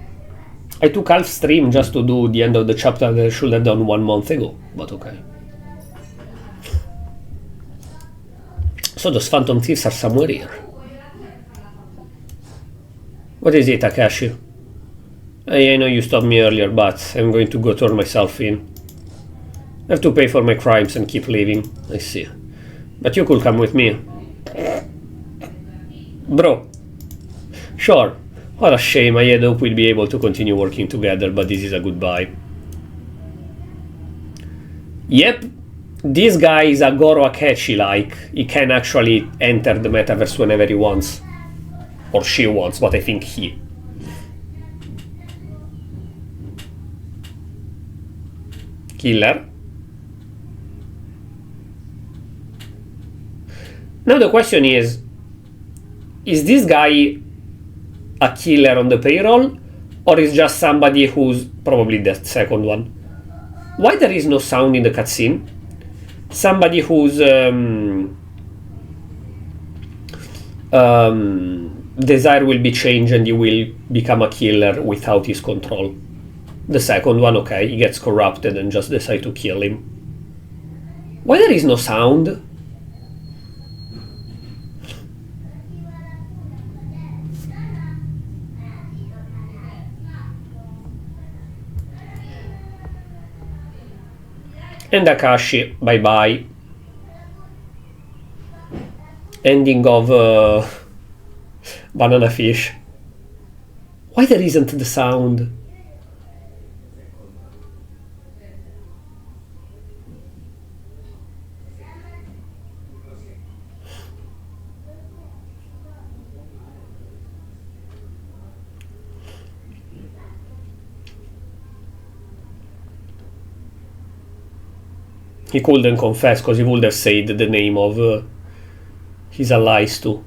I took half stream just to do the end of the chapter that I should have done 1 month ago, but okay. So those phantom thieves are somewhere here. What is it, Takashi? I know you stopped me earlier, but I'm going to go turn myself in. I have to pay for my crimes and keep living. I see. But you could come with me. Bro. Sure. What a shame. I had hoped we'd be able to continue working together, but this is a goodbye. Yep. This guy is a Goro Akechi-like. He can actually enter the metaverse whenever he wants. Or she wants, but I think he. Killer. Now the question is this guy a killer on the payroll, or is just somebody who's probably the second one? Why there is no sound in the cutscene? Somebody whose desire will be changed and he will become a killer without his control. The second one, okay, he gets corrupted and just decide to kill him. Why there is no sound? And Akashi, bye bye. Ending of Banana Fish. Why there isn't the sound? He couldn't confess because he would have said the name of his allies too.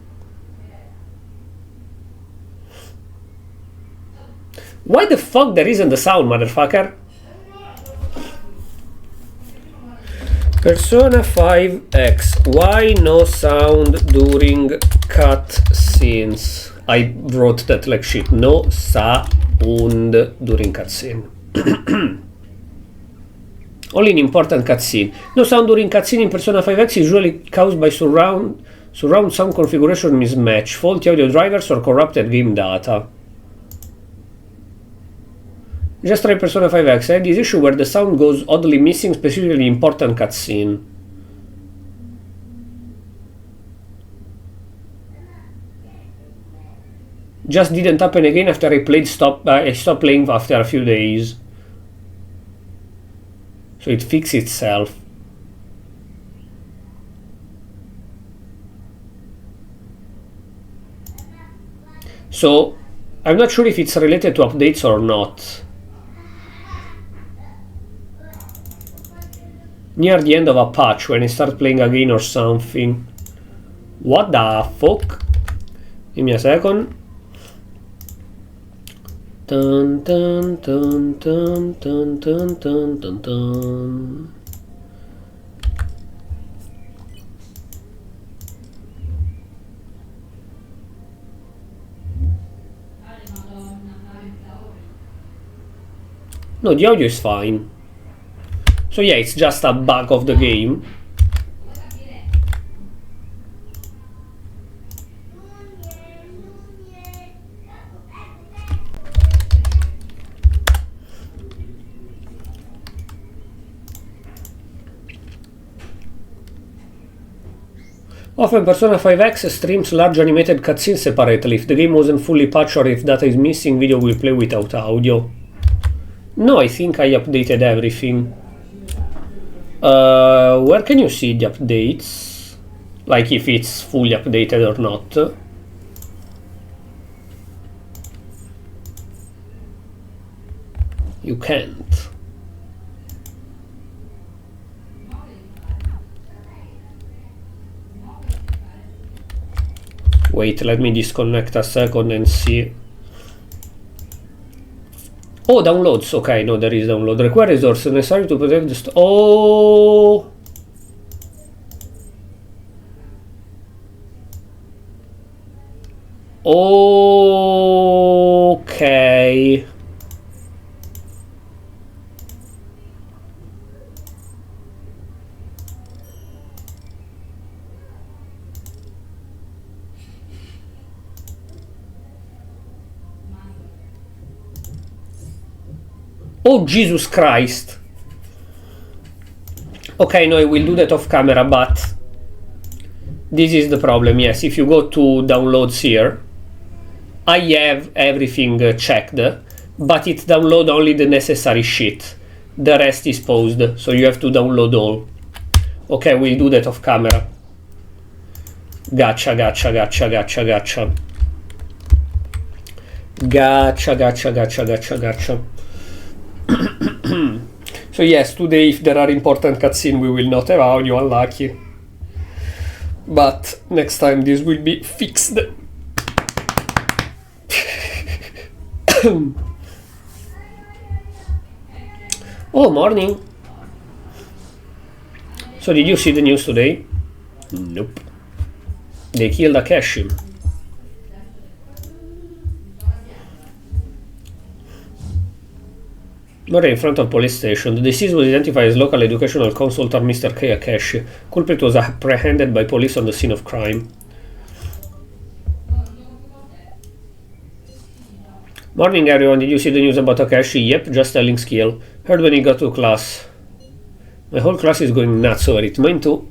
Why the fuck there isn't the sound, motherfucker? Persona 5X. Why no sound during cutscenes? I wrote that like shit. No sound during cutscene. Only in important cutscene. No sound during cutscene in Persona 5X is usually caused by surround sound configuration mismatch, faulty audio drivers, or corrupted game data. Just try Persona 5X. I had this issue where the sound goes oddly missing, specifically important cutscene. Just didn't happen again after I stopped playing after a few days. So it fixed itself. So I'm not sure if it's related to updates or not. Near the end of a patch when I start playing again or something. What the fuck? Give me a second. Dun, dun, dun, dun, dun, dun, dun, dun, dun. No, the audio is fine. So yeah, it's just a bug of the game. Often Persona 5X streams large animated cutscenes separately. If the game wasn't fully patched or if data is missing, video will play without audio. No, I think I updated everything. Where can you see the updates? Like if it's fully updated or not? You can't. Wait, let me disconnect a second and see. Oh, downloads. Okay, no, there is download. Require resources necessary to protect the oh. Okay. Oh, Jesus Christ. Okay, no, I will do that off camera, but this is the problem. Yes, if you go to downloads here, I have everything checked, but it downloads only the necessary shit. The rest is paused, so you have to download all. Okay, we'll do that off camera. Gotcha, gotcha, gotcha, gotcha, gotcha. Gotcha, gotcha, gotcha, gotcha, gotcha. So yes, today if there are important cutscenes we will not have audio, unlucky. But next time this will be fixed. Oh, morning. So did you see the news today? Nope. They killed Akeshi. Murray in front of police station. The deceased was identified as local educational consultant Mr. K. Akeshi. Culprit was apprehended by police on the scene of crime. Morning everyone, did you see the news about Akeshi? Yep, just telling skill. Heard when he got to class. My whole class is going nuts over it. Mine too.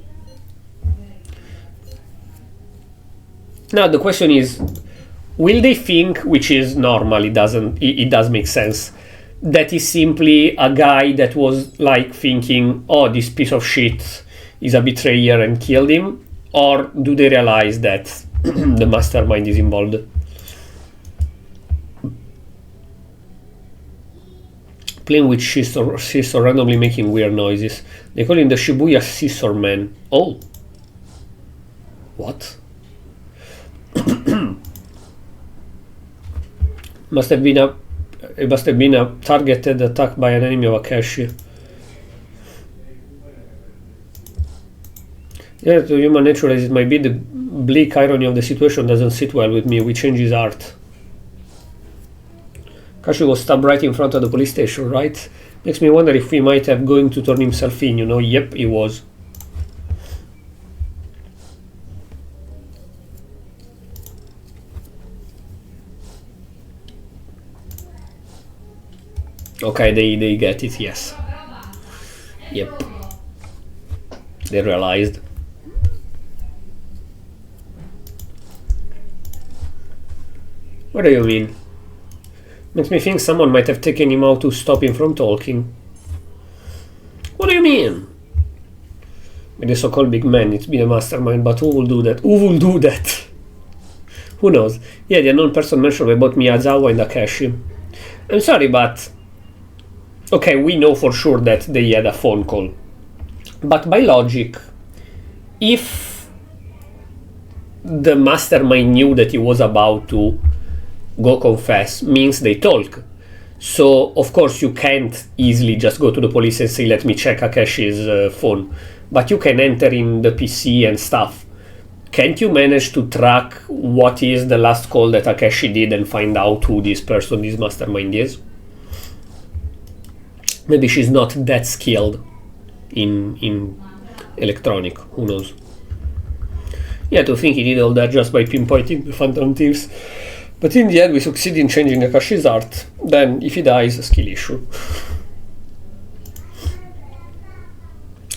Now the question is, will they think, which is normal, it does make sense, that is simply a guy that was like thinking, oh, this piece of shit is a betrayer and killed him? Or do they realize that the mastermind is involved? Playing with scissor randomly making weird noises. They call him the Shibuya Scissor Man. Oh. What? It must have been a targeted attack by an enemy of Akeshi. Yeah, to human nature as it might be, the bleak irony of the situation doesn't sit well with me. We change his art. Kashi was stabbed right in front of the police station, right? Makes me wonder if he might have going to turn himself in, you know? Yep, he was. Okay, they get it, yes. Yep. They realized. What do you mean? Makes me think someone might have taken him out to stop him from talking. What do you mean? With the so-called big man, it's been a mastermind, but who will do that? Who will do that? Who knows? Yeah, the unknown person mentioned about Miyazawa and Akeshi. I'm sorry, but... Okay, we know for sure that they had a phone call. But by logic, if the mastermind knew that he was about to go confess, means they talk. So, of course, you can't easily just go to the police and say, let me check Akeshi's phone. But you can enter in the PC and stuff. Can't you manage to track what is the last call that Akeshi did and find out who this person, this mastermind is? Maybe she's not that skilled in electronic, who knows. Yeah, to think he did all that just by pinpointing the Phantom Thieves. But in the end, we succeed in changing Akashi's art. Then, if he dies, a skill issue.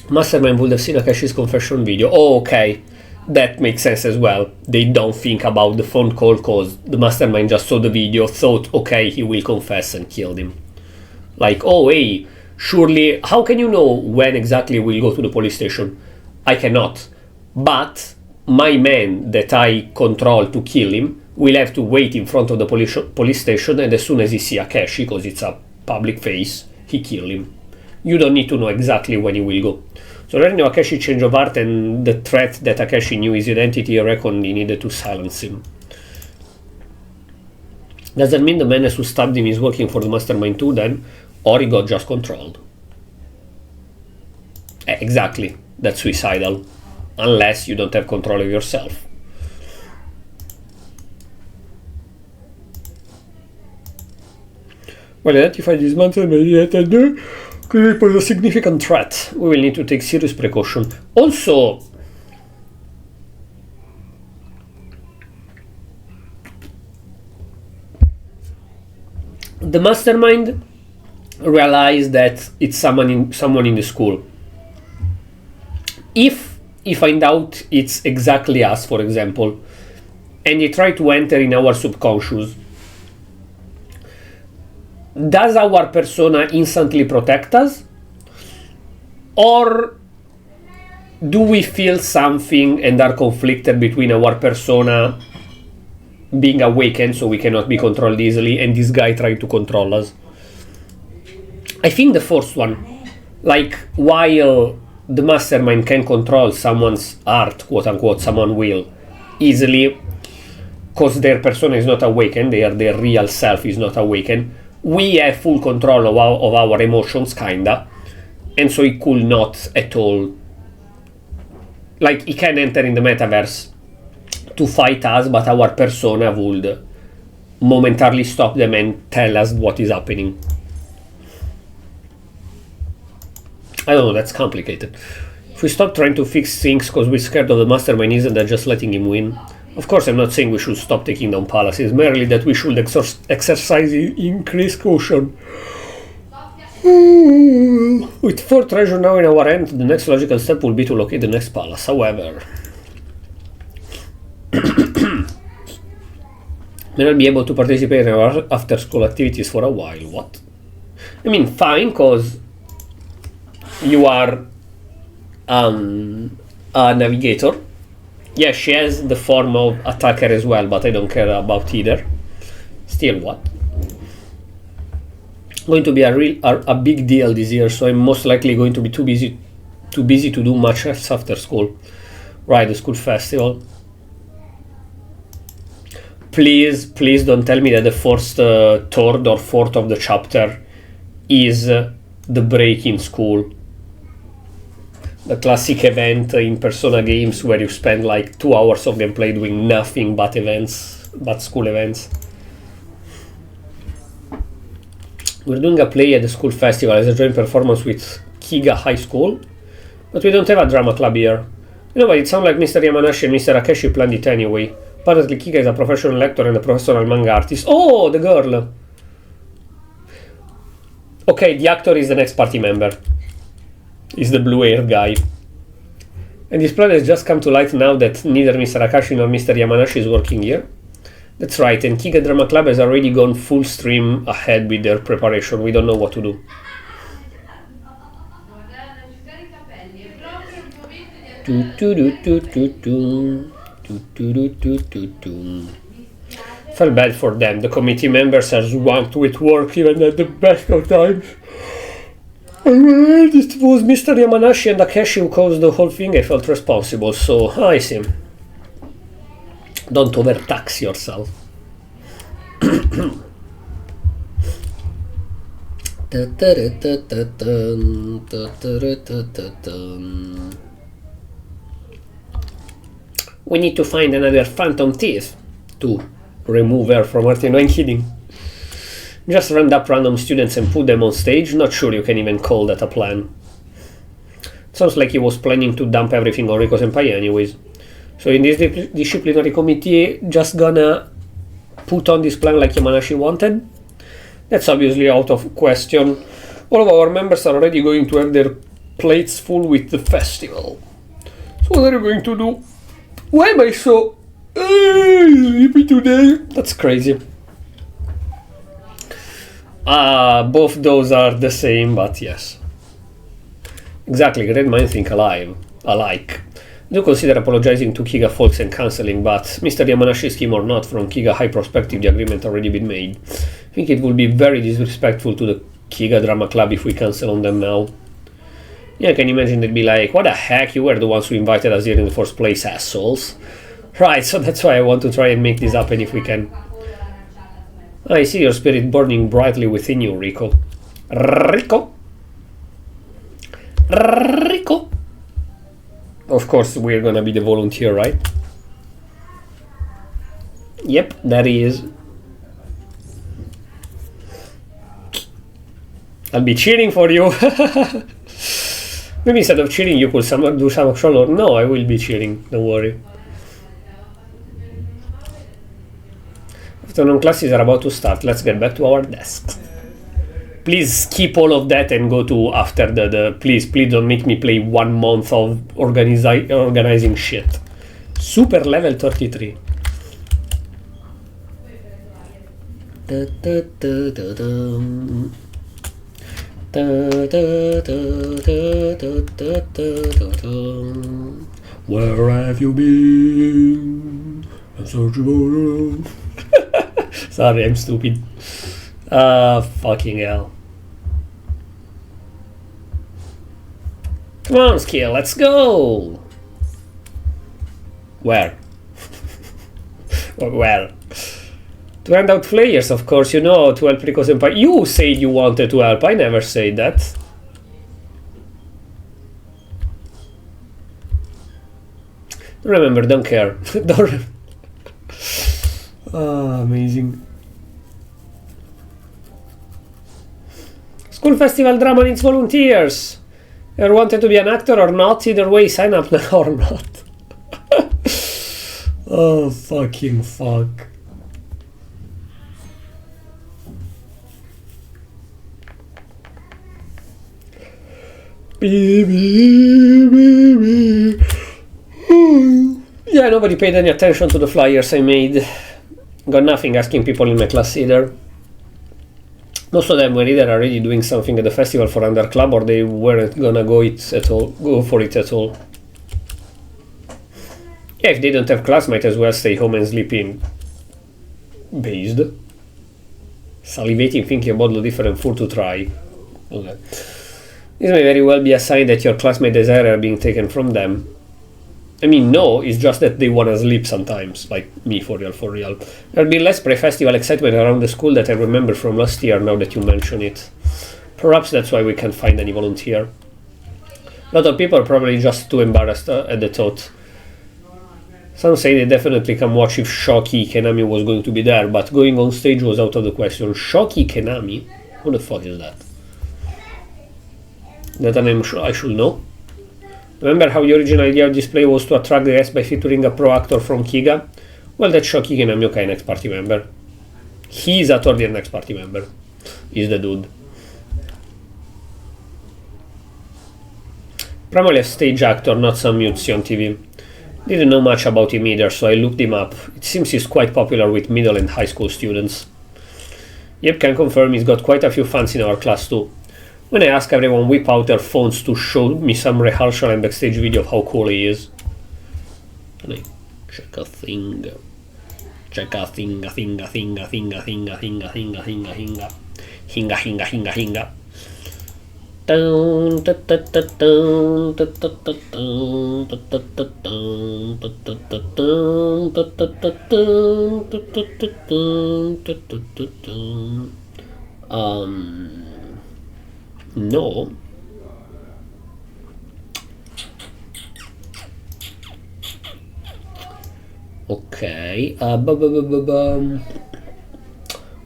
Mastermind would have seen Akashi's confession video. Oh, okay. That makes sense as well. They don't think about the phone call because the mastermind just saw the video, thought, okay, he will confess, and killed him. Like, oh, hey, surely, how can you know when exactly we'll go to the police station? I cannot. But my man that I control to kill him will have to wait in front of the police station, and as soon as he see Akeshi, because it's a public face, he kill him. You don't need to know exactly when he will go. So learning Akeshi's change of heart and the threat that Akeshi knew his identity, I reckon he needed to silence him. Does that mean the menace who stabbed him is working for the mastermind too then? Or he got just controlled? Exactly. That's suicidal. Unless you don't have control of yourself. Well, identify this mountain yet and could pose a significant threat. We will need to take serious precaution. Also, the mastermind realized that it's someone in the school. If he find out it's exactly us, for example, and he try to enter in our subconscious, does our persona instantly protect us? Or do we feel something and are conflicted between our persona being awakened so we cannot be controlled easily and this guy trying to control us? I think the first one. Like, while the mastermind can control someone's art, quote unquote, someone will, easily, because their persona is not awakened, their real self is not awakened, we have full control of our emotions, kinda, and so it could not at all, like, he can enter in the metaverse to fight us, but our persona would momentarily stop them and tell us what is happening. I don't know, that's complicated. If we stop trying to fix things because we're scared of the mastermind, isn't that just letting him win? Of course, I'm not saying we should stop taking down palaces, merely that we should exercise increased caution. With 4 treasure now in our hand, the next logical step will be to locate the next palace. However, may not be able to participate in our after-school activities for a while. What? I mean, fine, because you are a navigator. Yeah, she has the form of attacker as well, but I don't care about either. Still, what? Going to be a big deal this year, so I'm most likely going to be too busy to do much else after school. Right, the school festival. Please don't tell me that the first third or fourth of the chapter is the break in school. The classic event in Persona games where you spend like 2 hours of gameplay doing nothing but events, but school events. We're doing a play at the school festival as a joint performance with Kiga High School, but we don't have a drama club here. You know, but it sounds like Mr. Yamanashi and Mr. Akeshi planned it anyway. Apparently Kiga is a professional actor and a professional manga artist. Oh, the girl! Okay, the actor is the next party member. He's the blue-haired guy. And this plan has just come to light now that neither Mr. Akashi nor Mr. Yamanashi is working here. That's right, and Kiga Drama Club has already gone full stream ahead with their preparation. We don't know what to do. Felt bad for them. The committee members are swamped with work even at the best of times. It was Mr. Yamanashi and Akeshi who caused the whole thing. I felt responsible, so I see. Don't overtax yourself. We need to find another phantom thief to remove her from our team. No, I'm kidding. Just round up random students and put them on stage. Not sure you can even call that a plan. Sounds like he was planning to dump everything on Riko Senpai anyways. So in this disciplinary committee, just gonna put on this plan like Yamanashi wanted? That's obviously out of question. All of our members are already going to have their plates full with the festival. So what are you going to do? Why am I so sleepy today? That's crazy. Both those are the same, but yes. Exactly, great minds think alike. Do consider apologizing to Kiga folks and cancelling, but Mr. Yamanashi's scheme or not, from Kiga high perspective, the agreement already been made. I think it would be very disrespectful to the Kiga Drama Club if we cancel on them now. Yeah, I can imagine they'd be like, what the heck, you were the ones who invited us here in the first place, assholes. Right, so that's why I want to try and make this happen if we can. I see your spirit burning brightly within you, Riko. Riko? Of course, we're gonna be the volunteer, right? Yep, that he is. I'll be cheering for you. Maybe instead of cheering, you could do some action. Or no, I will be cheering. Don't worry. Afternoon classes are about to start. Let's get back to our desks. Please skip all of that and go to after the please don't make me play 1 month of organizing shit. Super level 33. Where have you been? I'm searching for you. Sorry, I'm stupid. Fucking hell. Come on, Skill, let's go! Where? Where? To hand out flyers, of course, you know, to help Riko Senpai. You said you wanted to help, I never said that. Remember, don't care. Don't. Amazing. School Festival Drama needs volunteers. You wanted to be an actor or not? Either way, sign up now or not. Oh, fucking fuck. Yeah, nobody paid any attention to the flyers I made. Got nothing asking people in my class either. Most of them were either already doing something at the festival for Under Club or they weren't gonna go for it at all. Yeah, if they don't have class, might as well stay home and sleep in. Based. Salivating thinking about the different food to try. Okay. This may very well be a sign that your classmate desire are being taken from them. I mean, no, it's just that they wanna sleep sometimes, like me, for real. There'll be less pre-festival excitement around the school that I remember from last year now that you mention it. Perhaps that's why we can't find any volunteer. A lot of people are probably just too embarrassed at the thought. Some say they definitely can watch if Shoki Kenami was going to be there, but going on stage was out of the question. Shoki Kenami? Who the fuck is that? That a name I should know. Remember how the original idea of this play was to attract guests by featuring a pro actor from Kiga? Well, that's Shoki Kenami, okay, next party member. He's a Tordir next party member. He's the dude. Primarily a stage actor, not some mutesi on TV. Didn't know much about him either, so I looked him up. It seems he's quite popular with middle and high school students. Yep, can confirm he's got quite a few fans in our class too. When I ask everyone whip out their phones to show me some rehearsal and backstage video of how cool he is. Can I check a thing? Check a thing, hinga. No. Okay.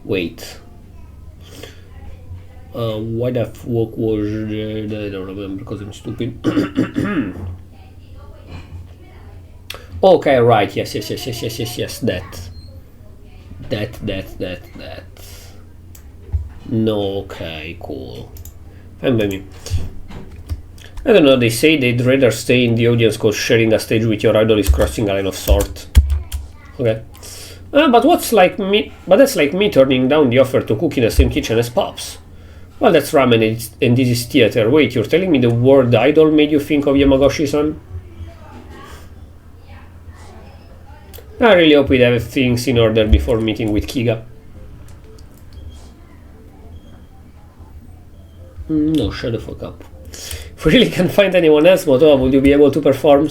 Wait. Why the fuck was I don't remember because I'm stupid. Okay, right. Yes. That. No. Okay. Cool. Fine by me. I don't know. They say they'd rather stay in the audience because sharing a stage with your idol is crossing a line of sort. Okay. But that's like me turning down the offer to cook in the same kitchen as Pops. Well, that's ramen and this is theater. Wait, you're telling me the word idol made you think of Yamagoshi-san? I really hope we have things in order before meeting with Kiga. No, shut the fuck up. If we really can't find anyone else, Motoa, would you be able to perform?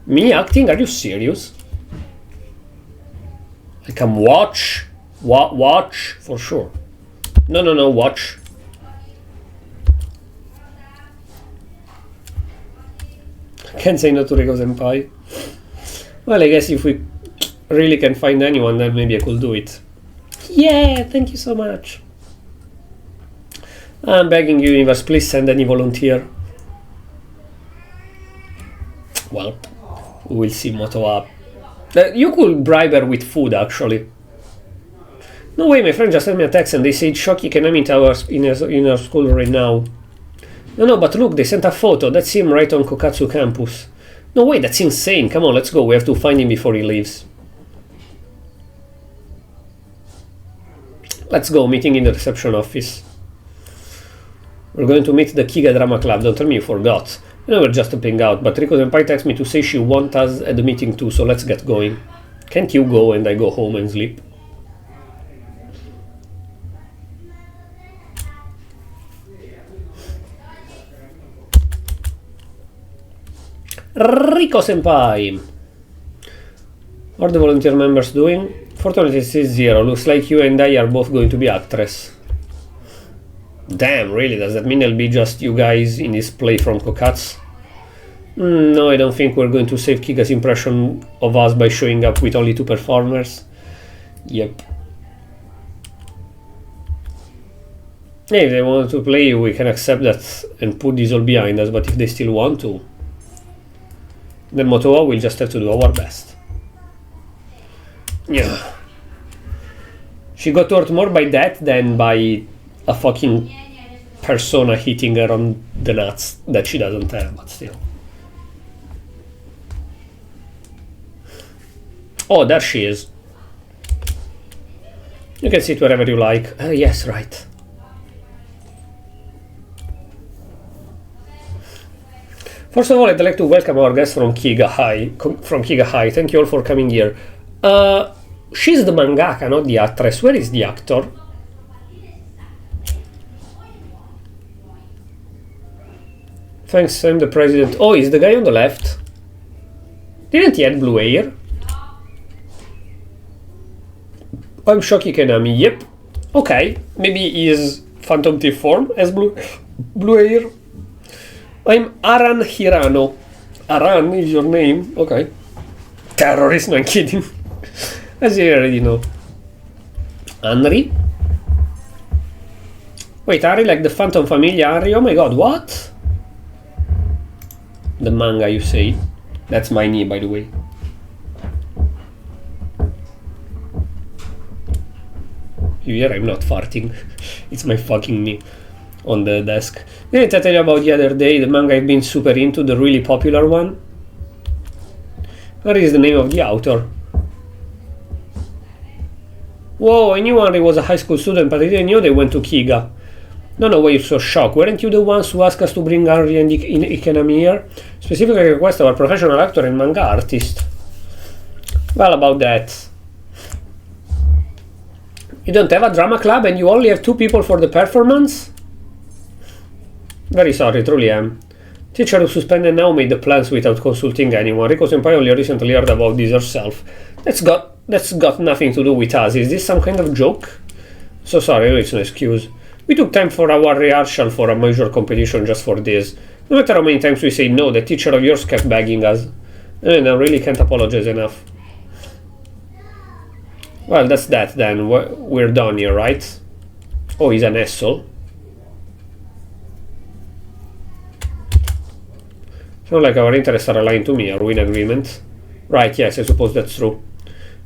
Me acting? Are you serious? I can watch? Watch? For sure. No, watch. Can't say no to Reiko Senpai. Well, I guess if we really can find anyone, then maybe I could do it. Yeah, thank you so much. I'm begging you, Universe, please send any volunteer. Well, we'll see Moto up. You could bribe her with food, actually. No way, my friend just sent me a text and they said Shoki Kenami Towers in our school right now. No, but look, they sent a photo. That's him right on Kokatsu campus. No way, that's insane. Come on, let's go. We have to find him before he leaves. Let's go, meeting in the reception office. We're going to meet the Kiga Drama Club. Don't tell me you forgot. You know, we're just helping out, but Riko Senpai texted me to say she wants us at the meeting too, so let's get going. Can't you go and I go home and sleep? Riko Senpai! What are the volunteer members doing? Fortunately it says 0. Looks like you and I are both going to be actress. Damn, really? Does that mean it'll be just you guys in this play from Kokatsu? No, I don't think we're going to save Kiga's impression of us by showing up with only 2 performers. Yep. Hey, if they want to play, we can accept that and put this all behind us, but if they still want to, then Motoa will just have to do our best. Yeah. She got hurt more by that than by a fucking persona hitting her on the nuts that she doesn't have, but still. Oh, there she is. You can sit wherever you like. Yes, right. First of all, I'd like to welcome our guest from Kiga High. Thank you all for coming here. She's the mangaka, not the actress. Where is the actor? Thanks, I'm the president. Oh, is the guy on the left? Didn't he have blue hair? I'm Shoki Kenami. Yep. Okay. Maybe he is Phantom Thief form as blue hair. I'm Aran Hirano. Aran is your name? Okay. Terrorist, no, I'm kidding. As you already know. Henry? Wait, Harry like the Phantom Familia Harry? Oh my god, what? The manga, you say? That's my knee, by the way. You hear I'm not farting. It's my fucking knee on the desk. Didn't I tell you about the other day, the manga I've been super into, the really popular one? What is the name of the author? Whoa, I knew Henry was a high school student, but I didn't know they went to Kiga. No, why you're so shocked. Weren't you the ones who asked us to bring Henry and Ikenami here? Specifically request of a professional actor and manga artist. Well, about that. You don't have a drama club and you only have 2 people for the performance? Very sorry, truly am. Teacher who suspended now made the plans without consulting anyone. Riko Senpai only recently heard about this herself. That's got nothing to do with us. Is this some kind of joke? So sorry, no, it's no excuse. We took time for our rehearsal for a major competition just for this. No matter how many times we say no, the teacher of yours kept begging us. And I really can't apologize enough. Well, that's that then. We're done here, right? Oh, he's an asshole. Sounds like our interests are aligned to me. Are we in agreement? Right, yes, I suppose that's true.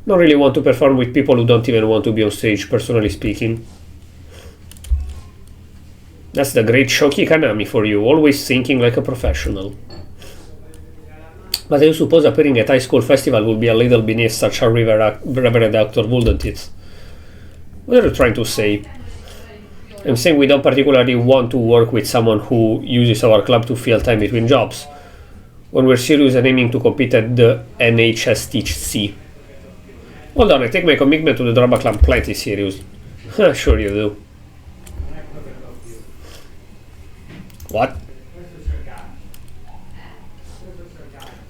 Don't really want to perform with people who don't even want to be on stage, personally speaking. That's the great Shoki Kanami for you, always thinking like a professional. But I suppose appearing at high school festival would be a little beneath such a reverend actor, wouldn't it? What are you trying to say? I'm saying we don't particularly want to work with someone who uses our club to fill time between jobs. When we're serious and aiming to compete at the NHSTC. Hold on, I take my commitment to the drama club plenty serious. Sure you do. What?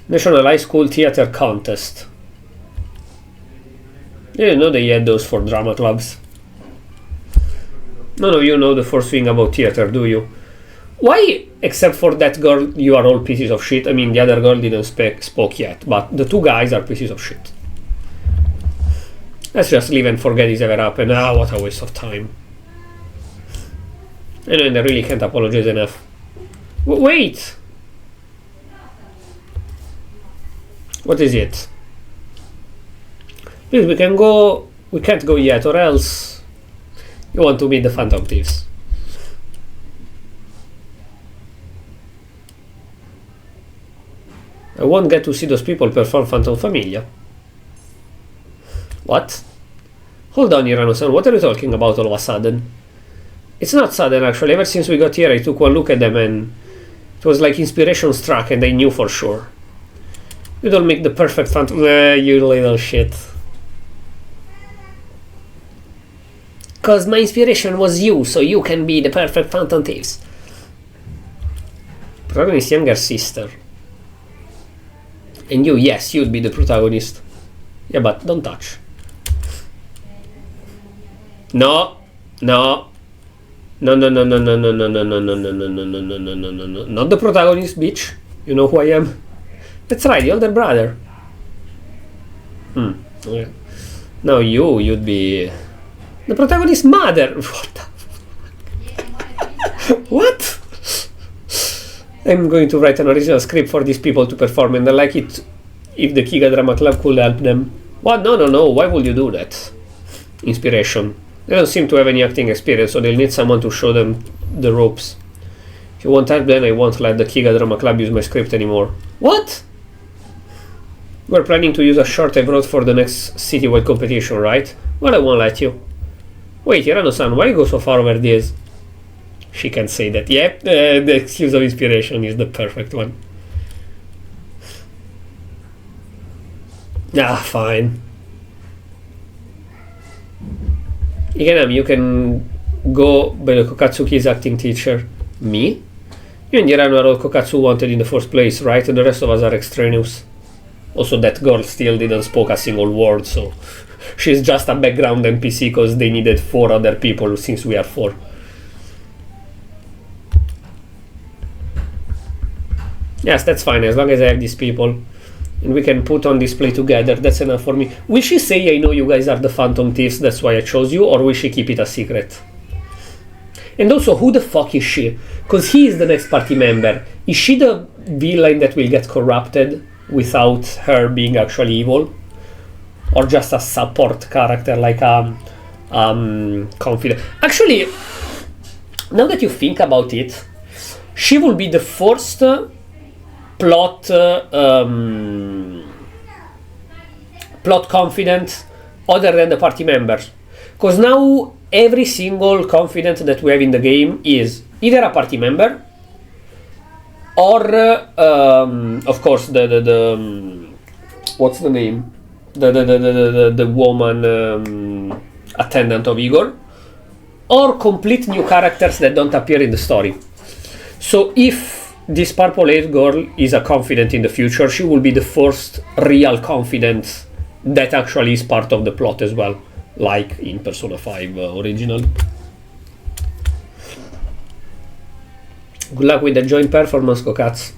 National High School Theatre Contest. Didn't know they had those for drama clubs. None of you know the first thing about theatre, do you? Why, except for that girl, you are all pieces of shit? I mean, the other girl didn't spoke yet, but the 2 guys are pieces of shit. Let's just leave and forget this ever happened. Ah, what a waste of time. And I really can't apologize enough. Wait! What is it? Please, we can go... We can't go yet, or else... You want to meet the Phantom Thieves. I won't get to see those people perform Phantom Familia. What? Hold on, Hirano-san, what are you talking about all of a sudden? It's not sudden, actually. Ever since we got here, I took one look at them and... It was like inspiration struck and I knew for sure. You don't make the perfect Phantom... you little shit. Cause my inspiration was you, so you can be the perfect Phantom Thieves. Protagonist's younger sister. And you, yes, you'd be the protagonist. Yeah, but don't touch. No. No. No, no, no, no, no, no, no, no, no, no, no, no, no, no, no, no, no, no. Not the protagonist, bitch. You know who I am? That's right, the older brother. Okay. No, you'd be... The protagonist's mother! What the... What? I'm going to write an original script for these people to perform, and I'd like it if the Kiga Drama Club could help them. What? No. Why would you do that? Inspiration. They don't seem to have any acting experience, so they'll need someone to show them the ropes. If you won't help, then I won't let the Kiga Drama Club use my script anymore. What? We're planning to use a short I wrote for the next citywide competition, right? Well, I won't let you. Wait, Hirano-san, why you go so far over this? She can say that. Yep, the excuse of inspiration is the perfect one. Ah, fine. Again, you can go by the Kokatsuki's acting teacher. Me? You and Hirano are all Kokatsu wanted in the first place, right? The rest of us are extraneous. Also, that girl still didn't spoke a single word, so... She's just a background NPC because they needed 4 other people since we are 4. Yes, that's fine, as long as I have these people. And we can put on display together, that's enough for me. Will she say, I know you guys are the Phantom Thieves, that's why I chose you, or will she keep it a secret? And also, who the fuck is she? Because he is the next party member. Is she the villain that will get corrupted without her being actually evil? Or just a support character, like confident? Actually, now that you think about it, she will be the first plot confident other than the party members, because now every single confident that we have in the game is either a party member or of course the what's the name, the woman attendant of Igor, or complete new characters that don't appear in the story. So if this purple-haired girl is a confident in the future, she will be the first real confident that actually is part of the plot as well, like in Persona 5 original. Good luck with the joint performance, Kokats.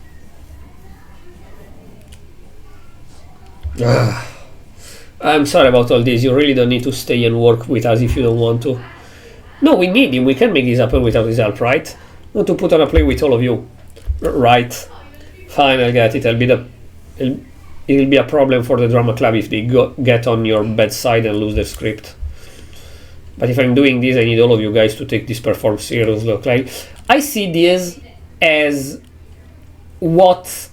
I'm sorry about all this. You really don't need to stay and work with us if you don't want to. No, we need him. We can make this happen without his help, right? Not to put on a play with all of you. Right. Fine, I'll get it. It'll be a problem for the drama club if they get on your bad side and lose their script. But if I'm doing this, I need all of you guys to take this performance seriously. Okay? I see this as what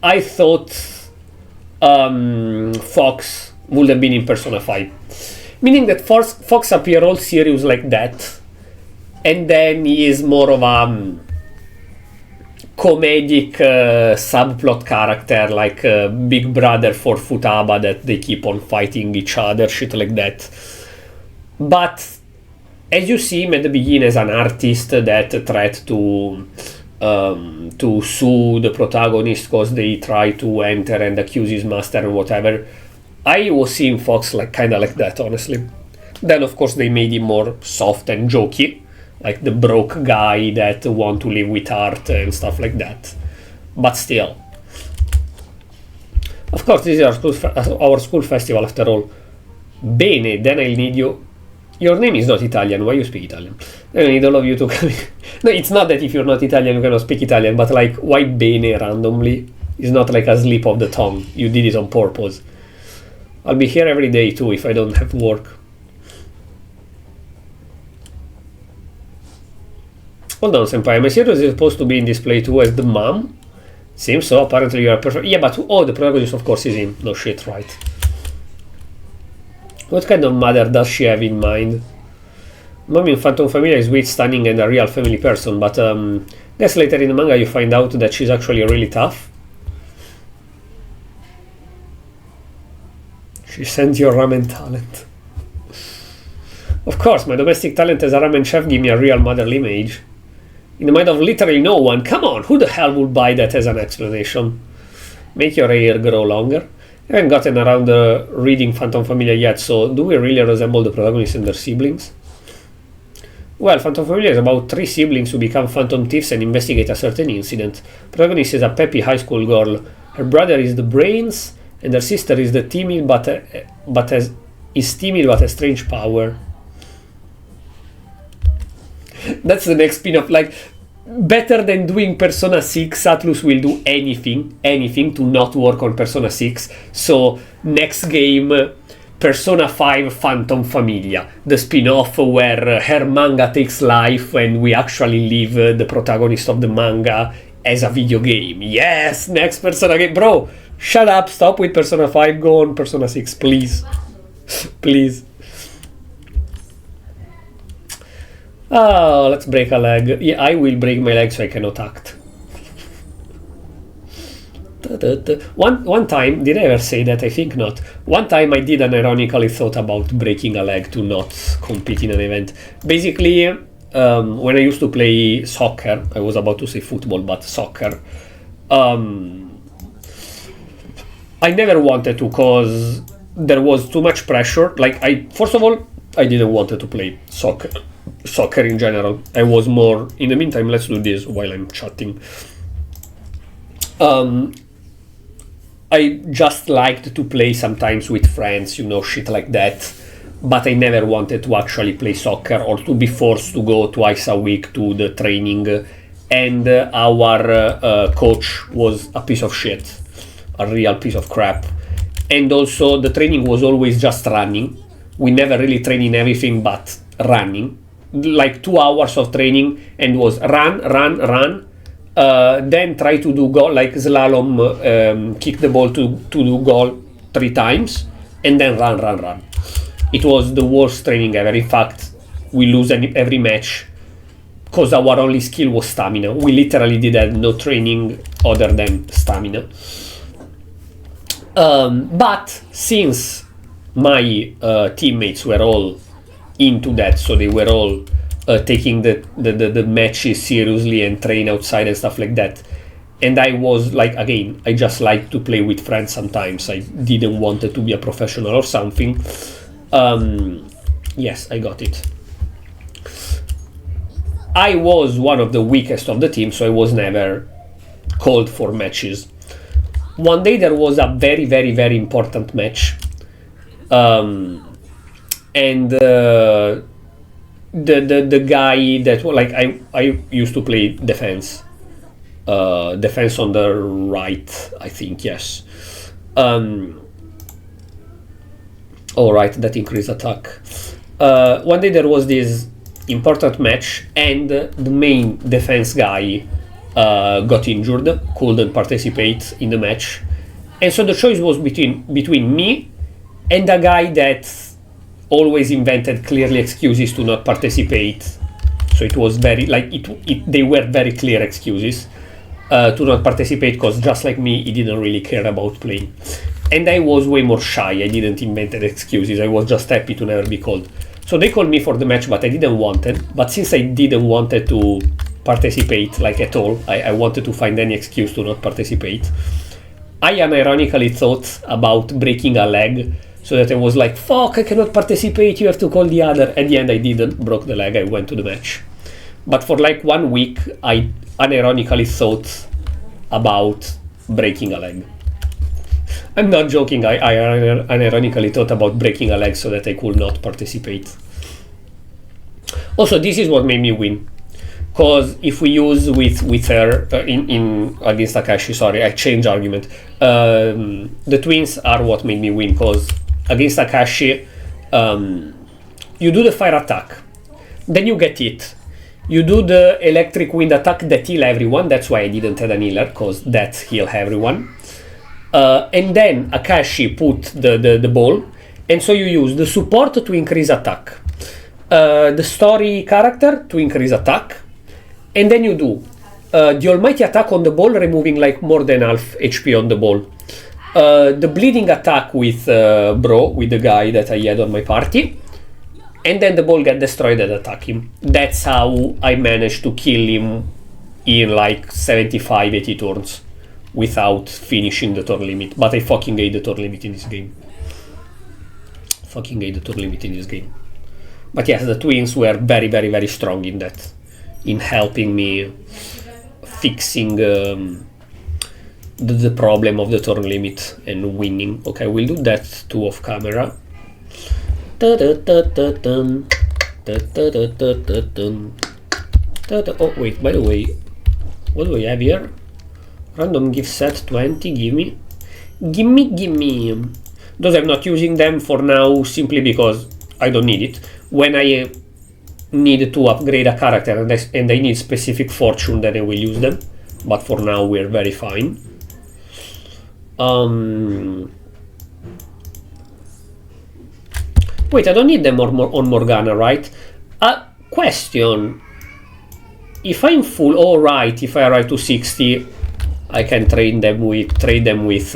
I thought Fox would have been in Persona 5. Meaning that Fox appear all serious like that, and then he is more of a comedic subplot character, like Big Brother for Futaba, that they keep on fighting each other, shit like that. But as you see him at the beginning as an artist that tried to sue the protagonist because they try to enter and accuse his master or whatever, I was seeing Fox like kind of like that, honestly. Then of course they made him more soft and jokey, like the broke guy that want to live with art and stuff like that. But still, of course, this is our school festival after all. Bene, then I'll need you. Your name is not Italian, why you speak Italian? Then I need all of you to come. No, it's not that if you're not Italian you cannot speak Italian, but like, why bene randomly? It's not like a slip of the tongue. You did it on purpose. I'll be here every day too if I don't have work. Hold on, senpai, am I seriously supposed to be in display too as the mom? Seems so, apparently you are perfect. Yeah, but oh, the protagonist of course is him. No shit, right. What kind of mother does she have in mind? Mom in Phantom Familia is sweet, stunning, and a real family person, but guess later in the manga you find out that she's actually really tough. She sends your ramen talent. Of course, my domestic talent as a ramen chef give me a real motherly image. In the mind of literally no one. Come on, who the hell would buy that as an explanation? Make your hair grow longer. I haven't gotten around reading Phantom Familia yet, so do we really resemble the protagonists and their siblings? Well, Phantom Familia is about 3 siblings who become phantom thieves and investigate a certain incident. Protagonist is a peppy high school girl. Her brother is the brains, and her sister is the timid but has strange power. That's the next spin-off. Like, better than doing Persona 6, Atlus will do anything to not work on Persona 6. So, next game, Persona 5 Phantom Familia, the spin-off where her manga takes life and we actually leave the protagonist of the manga as a video game. Yes, next Persona game. Bro, shut up, stop with Persona 5, go on Persona 6, please. Please. Oh, let's break a leg. Yeah, I will break my leg so I cannot act. One time, did I ever say that? I think not. One time I did ironically thought about breaking a leg to not compete in an event. Basically, when I used to play soccer, I was about to say football, but soccer, I never wanted to because there was too much pressure. Like, first of all, I didn't want to play soccer in general. I was more, in the meantime, let's do this while I'm chatting. Um, I just liked to play sometimes with friends, you know, shit like that. But I never wanted to actually play soccer or to be forced to go twice a week to the training. And our coach was a piece of shit, a real piece of crap. And also, the training was always just running. We never really trained in everything but running. Like 2 hours of training, and was run, run, run. Then try to do goal, like slalom, kick the ball to do goal 3 times, and then run, run, run. It was the worst training ever. In fact, we lose every match because our only skill was stamina. We literally did have no training other than stamina. But since my teammates were all into that, so they were all taking the matches seriously and train outside and stuff like that. And I was like, again, I just like to play with friends sometimes. I didn't want it to be a professional or something. Yes, I got it. I was one of the weakest of the team, so I was never called for matches. One day there was a very, very, very important match. And the guy that, like, I used to play defense on the right, I think, yes. All right, that increased attack. One day there was this important match, and the main defense guy got injured, couldn't participate in the match, and so the choice was between me and a guy that always invented clearly excuses to not participate. So it was very, like, they were very clear excuses to not participate, because just like me, he didn't really care about playing. And I was way more shy. I didn't invent excuses. I was just happy to never be called. So they called me for the match, but I didn't want it. But since I didn't want to participate, like, at all, I wanted to find any excuse to not participate. I unironically thought about breaking a leg, so that I was like, fuck, I cannot participate, you have to call the other. At the end, I didn't, broke the leg, I went to the match. But for like 1 week, I unironically thought about breaking a leg. I'm not joking, I unironically thought about breaking a leg so that I could not participate. Also, this is what made me win. Because if we use with her in against Akashi, sorry, I changed argument. The twins are what made me win, because against Akashi, you do the fire attack, then you get hit. You do the electric wind attack that heal everyone. That's why I didn't add an healer, because that heal everyone. And then Akashi put the ball, and so you use the support to increase attack, the story character to increase attack, and then you do the almighty attack on the ball, removing like more than half HP on the ball, the bleeding attack with with the guy that I had on my party, and then the ball get destroyed and attack him. That's how I managed to kill him in like 75-80 turns without finishing the turn limit. But I fucking hate the turn limit in this game. But yes, the twins were very, very, very strong in that, in helping me fixing the problem of the turn limit and winning. Okay, we'll do that too off camera. Oh wait, by the way, what do I have here? Random gift set 20, gimme. Those I'm not using them for now, simply because I don't need it. When I need to upgrade a character and I need specific fortune, then I will use them. But for now we're very fine. Wait, I don't need them on Morgana, right? Question. If I'm full, alright, if I arrive to 60, I can trade them with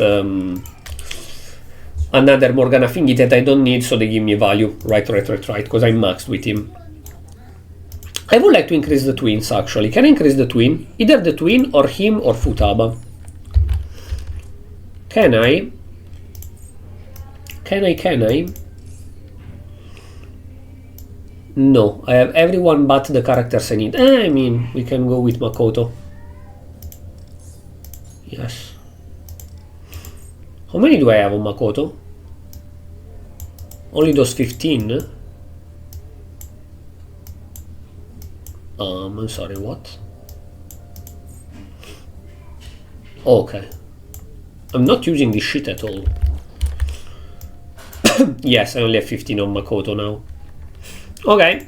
another Morgana thingy that I don't need, so they give me value. Right, because I'm maxed with him. I would like to increase the twins, actually. Can I increase the twin? Either the twin, or him, or Futaba. Can I? Can I? No, I have everyone but the characters I need. I mean, we can go with Makoto. Yes. How many do I have on Makoto? Only those 15? I'm sorry, what? Okay. I'm not using this shit at all. Yes, I only have 15 on Makoto now. Okay.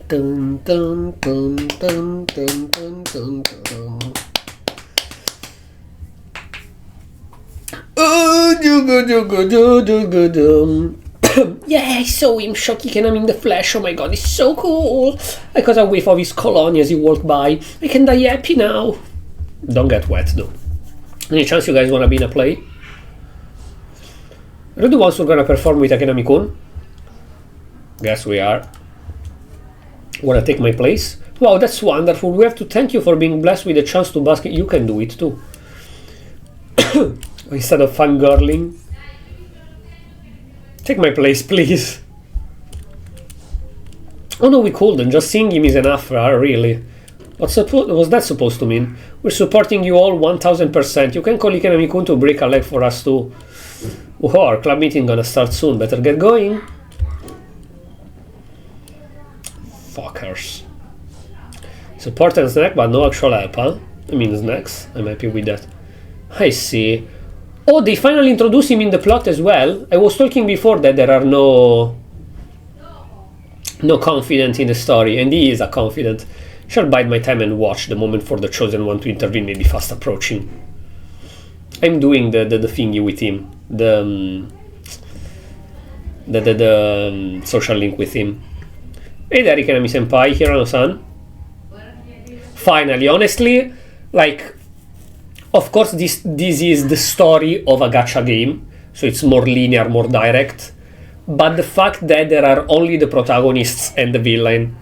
Dun, dun, dun, dun, dun, dun, dun, dun. Yeah, I saw him shock Ikenami in the flesh. Oh my god, it's so cool. I caught a whiff of his cologne as he walked by. I can die happy now. Don't get wet though. Any chance you guys wanna be in a play? Are you the ones who are gonna perform with Akenami-kun? Guess we are. Wanna take my place? Wow, that's wonderful. We have to thank you for being blessed with the chance to bask. You can do it too. Instead of fangirling. Take my place, please. Oh no, we couldn't. Just seeing him is enough, really. What was that supposed to mean? We're supporting you all 1000%. You can call Ikenami-kun to break a leg for us too. Oh, our club meeting gonna start soon. Better get going. Fuckers. Support and snack, but no actual help, huh? I mean snacks. I'm happy with that. I see. Oh, they finally introduce him in the plot as well. I was talking before that there are no confident in the story, and he is a confident. Shall bide my time and watch the moment for the chosen one to intervene, maybe fast approaching. I'm doing the thingy with him, the social link with him. Hey there, Ikenami-senpai, Hirano-san. Finally, honestly, like, of course this is the story of a gacha game, so it's more linear, more direct. But the fact that there are only the protagonists and the villain,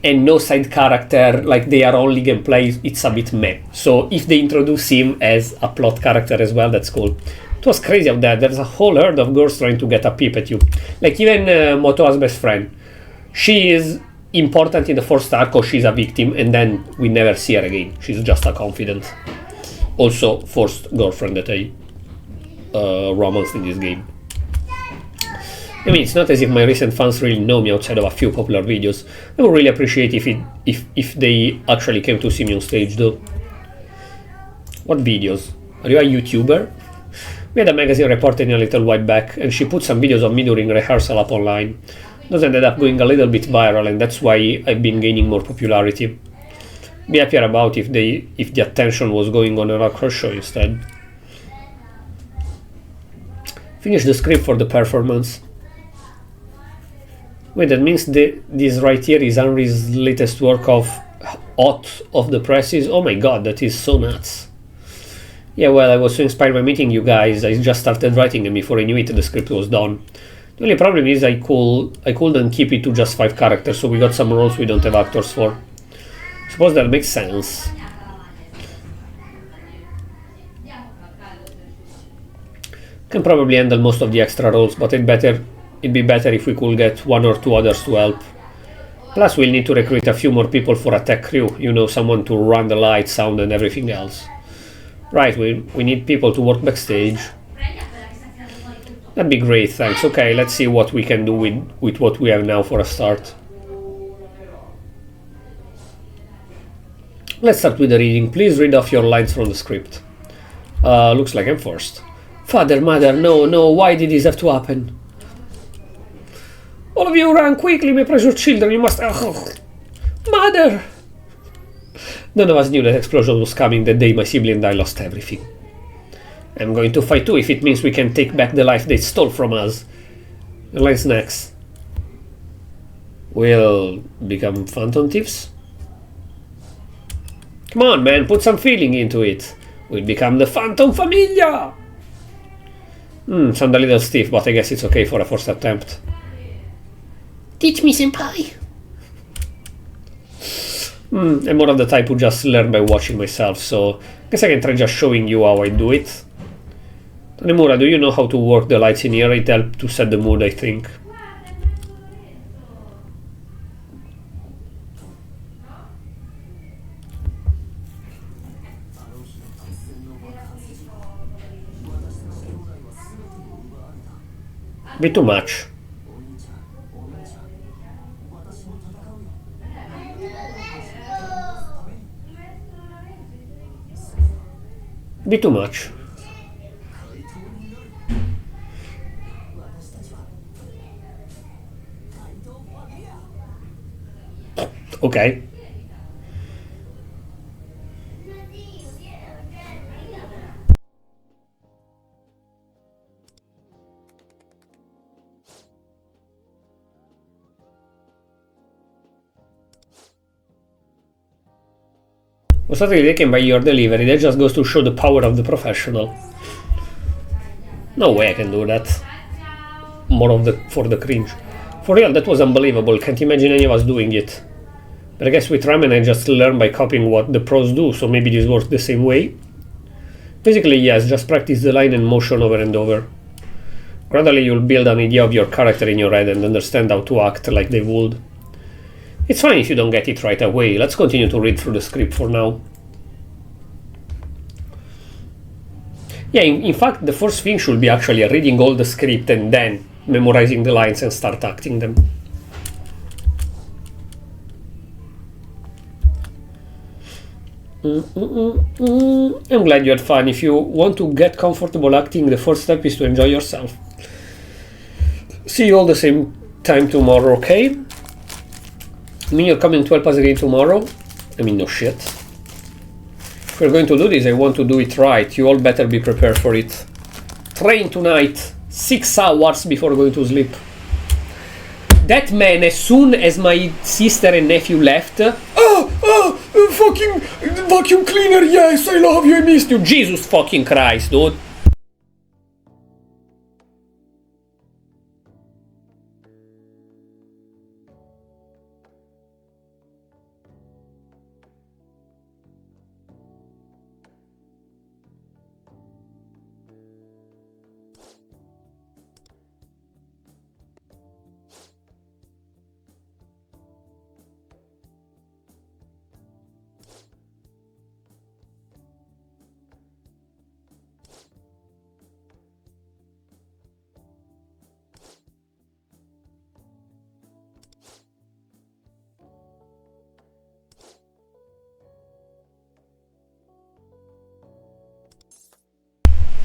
and no side character, like they are only gameplay, it's a bit meh. So if they introduce him as a plot character as well, that's cool. It was crazy out there. There's a whole herd of girls trying to get a peep at you. Like even Motoa's best friend. She is important in the first arc because she's a victim, and then we never see her again. She's just a confidant. Also, first girlfriend that I romanced in this game. I mean, it's not as if my recent fans really know me outside of a few popular videos. I would really appreciate if they actually came to see me on stage, though. What videos? Are you a YouTuber? We had a magazine reporting a little while back, and she put some videos of me during rehearsal up online. Those ended up going a little bit viral, and that's why I've been gaining more popularity. Be happier about if the attention was going on a rock show instead. Finish the script for the performance. Wait, that means this right here is Henry's latest work of Hot of the Presses? Oh my god, that is so nuts. Yeah, well, I was so inspired by meeting you guys, I just started writing, and before I knew it, the script was done. The only problem is I couldn't keep it to just 5 characters, so we got some roles we don't have actors for. Suppose that makes sense. Can probably handle most of the extra roles, but it'd be better if we could get 1 or 2 others to help. Plus we'll need to recruit a few more people for a tech crew, you know, someone to run the lights, sound and everything else. Right, we need people to work backstage. That'd be great, thanks. Okay, let's see what we can do with what we have now for a start. Let's start with the reading. Please read off your lines from the script. Looks like I'm first. Father, mother, no, why did this have to happen? All of you run quickly, my precious children, you must... Mother! None of us knew that explosion was coming the day my sibling and I lost everything. I'm going to fight too if it means we can take back the life they stole from us. Lines next. We'll become phantom thieves? Come on, man, put some feeling into it. We'll become the Phantom Familia! Sound a little stiff, but I guess it's okay for a first attempt. Teach me, senpai! I'm more of the type who just learn by watching myself, so I guess I can try just showing you how I do it. Tanemura, do you know how to work the lights in here? It helps to set the mood, I think. Bit too much. Bit too much. Okay. Was totally taken by your delivery. That just goes to show the power of the professional. No way I can do that. More of the for the cringe. For real, that was unbelievable. Can't imagine any of us doing it. But I guess with ramen I just learn by copying what the pros do, so maybe this works the same way. Basically, yes, just practice the line and motion over and over. Gradually you'll build an idea of your character in your head and understand how to act like they would. It's fine if you don't get it right away. Let's continue to read through the script for now. Yeah, in fact, the first thing should be actually reading all the script and then memorizing the lines and start acting them. I'm glad you had fun. If you want to get comfortable acting, the first step is to enjoy yourself. See you all the same time tomorrow, okay? I mean, you're coming to help us again tomorrow? I mean, no shit. If we're going to do this, I want to do it right. You all better be prepared for it. Train tonight, 6 hours before going to sleep. That man, as soon as my sister and nephew left, fucking vacuum cleaner, yes, I love you, I missed you. Jesus fucking Christ, dude.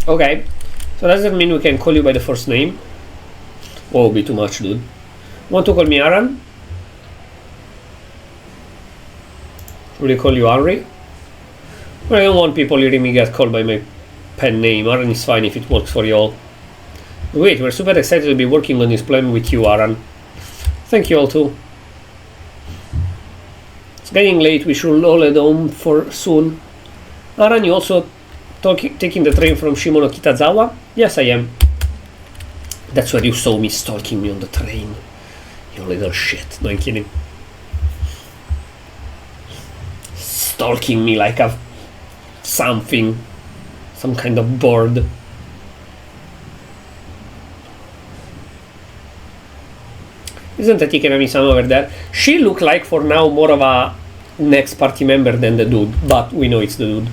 Okay, so does that mean we can call you by the first name? Oh, be too much, dude. Want to call me Aran? Should we call you Henry? I don't want people hearing me get called by my pen name. Aran is fine if it works for you all. Wait, we're super excited to be working on this plan with you, Aran. Thank you all too. It's getting late, we should all head home for soon. Aran, you also taking the train from Shimono Kitazawa? Yes, I am. That's where you saw me stalking me on the train. You little shit. No, I'm kidding. Stalking me like a something. Some kind of bird. Isn't Tatikirami-san over there? She looked like, for now, more of a next party member than the dude. But we know it's the dude.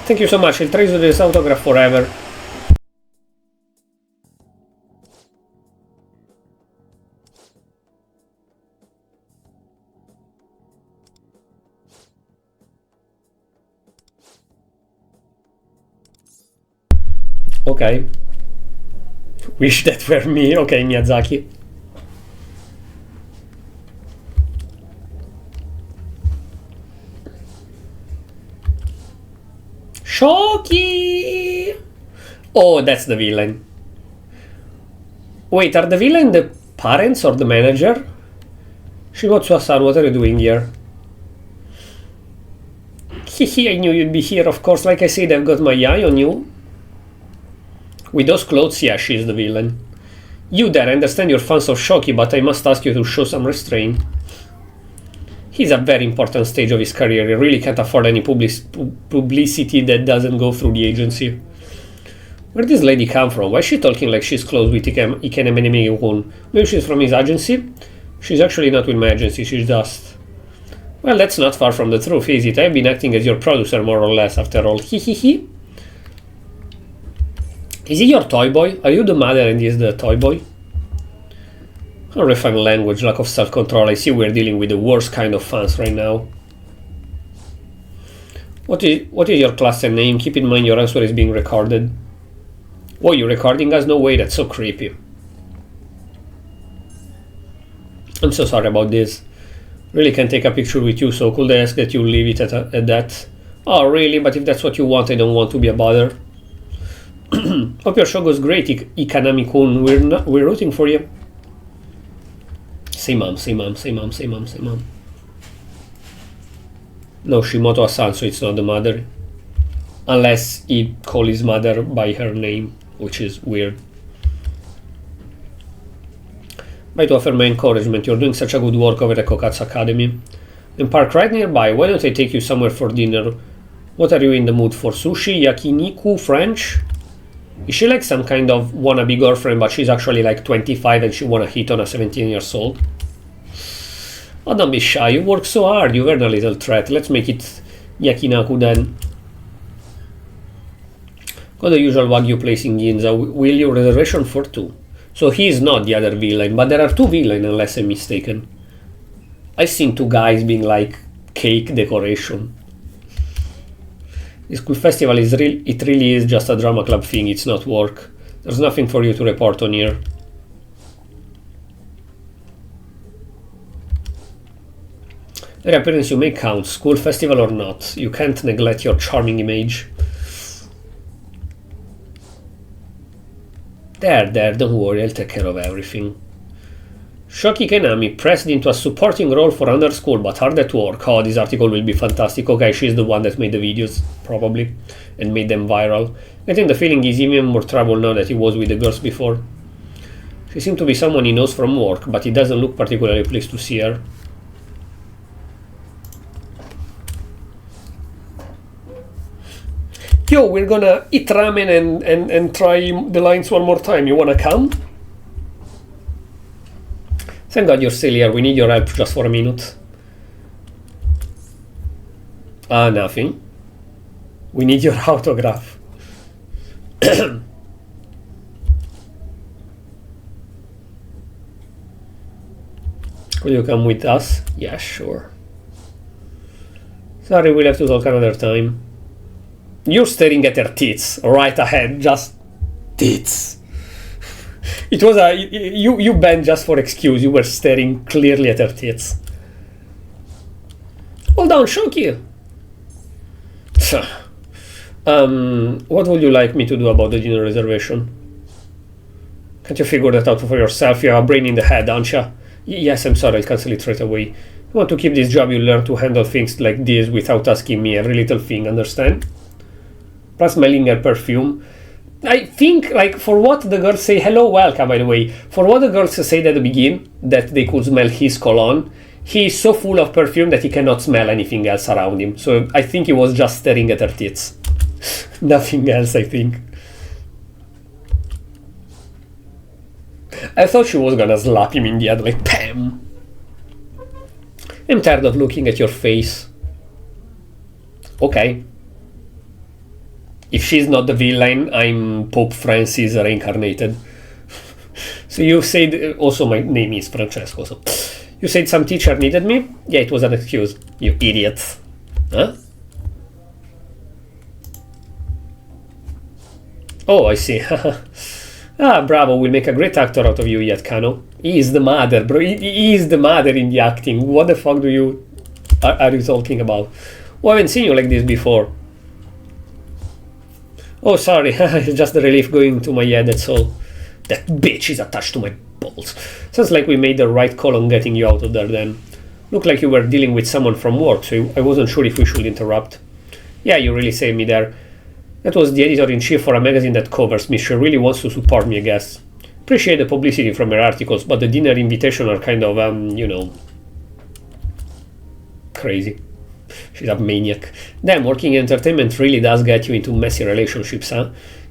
Thank you so much. I'll treasure this autograph forever. Okay. Wish that were me. Okay, Miyazaki. Shoki! Oh, that's the villain. Wait, are the villain the parents or the manager? Shimotsu-san, what are you doing here? Hehe, I knew you'd be here, of course. Like I said, I've got my eye on you. With those clothes, yeah, she's the villain. You there, I understand you're fans of Shoki, but I must ask you to show some restraint. He's a very important stage of his career. He really can't afford any publicity that doesn't go through the agency. Where did this lady come from? Why is she talking like she's close with Ikenemenemi-kun? Maybe she's from his agency? She's actually not with my agency, she's just... Well, that's not far from the truth, is it? I've been acting as your producer, more or less, after all. Hihihi. Is he your toy boy? Are you the mother and he is the toy boy? Unrefined language, lack of self-control. I see we're dealing with the worst kind of fans right now. What is your class and name? Keep in mind your answer is being recorded. Whoa, you're recording us? No way, that's so creepy. I'm so sorry about this. Really can't take a picture with you, so could I ask that you leave it at that? Oh, really? But if that's what you want, I don't want to be a bother. Hope your show goes great, Ikanami-kun. We're rooting for you. Say mom, say mom, say mom, say mom, say mom. No, Shimoto-san, so it's not the mother. Unless he called his mother by her name, which is weird. By to offer my encouragement, you're doing such a good work over at Kokatsu Academy. And park right nearby, why don't I take you somewhere for dinner? What are you in the mood for? Sushi? Yakiniku? French? Is she like some kind of wannabe girlfriend, but she's actually like 25 and she wanna hit on a 17 years old? Oh, don't be shy, you work so hard, you earned a little threat. Let's make it Yakinaku then. Got the usual Wagyu place in Ginza. Will your reservation for 2? So he is not the other villain, but there are 2 villains unless I'm mistaken. I've seen 2 guys being like cake decoration. This cool festival is it really is just a drama club thing, it's not work. There's nothing for you to report on here. The appearance you make counts, school festival or not. You can't neglect your charming image. There, don't worry, I'll take care of everything. Shoki Kenami, pressed into a supporting role for under school, but hard at work. Oh, this article will be fantastic. Okay, she's the one that made the videos, probably, and made them viral. Getting the feeling he's even more trouble now that he was with the girls before. She seemed to be someone he knows from work, but he doesn't look particularly pleased to see her. Yo, we're gonna eat ramen and try the lines one more time. You wanna come? Thank God you're still here. We need your help just for a minute. Nothing. We need your autograph. Could you come with us? Yeah, sure. Sorry, we'll have to talk another time. You're staring at her tits, right ahead, just tits. It was a you bent just for excuse. You were staring clearly at her tits. Hold on, Shoki. What would you like me to do about the dinner reservation? Can't you figure that out for yourself? You have a brain in the head, don't you? Yes, I'm sorry, I'll cancel it right away. You want to keep this job, you learn to handle things like this without asking me every little thing, understand? Plus smelling her perfume. I think, like, for what the girls say, hello, welcome, by the way, for what the girls say at the beginning, that they could smell his cologne, he is so full of perfume that he cannot smell anything else around him. So I think he was just staring at her tits. Nothing else, I think. I thought she was gonna slap him in the head, like, bam! I'm tired of looking at your face. Okay. If she's not the villain, I'm Pope Francis reincarnated. So you said, also my name is Francesco, so... You said some teacher needed me? Yeah, it was an excuse. You idiot. Huh? Oh, I see. Bravo, we'll make a great actor out of you yet, Kano. He is the mother, bro. He is the mother in the acting. What the fuck are you talking about? Oh, I haven't seen you like this before. Oh, sorry, it's just the relief going to my head, that's all. That bitch is attached to my balls. Sounds like we made the right call on getting you out of there then. Looked like you were dealing with someone from work, so I wasn't sure if we should interrupt. Yeah, you really saved me there. That was the editor-in-chief for a magazine that covers me. She really wants to support me, I guess. Appreciate the publicity from her articles, but the dinner invitation are kind of, you know... crazy. She's a maniac. Damn, working in entertainment really does get you into messy relationships, huh?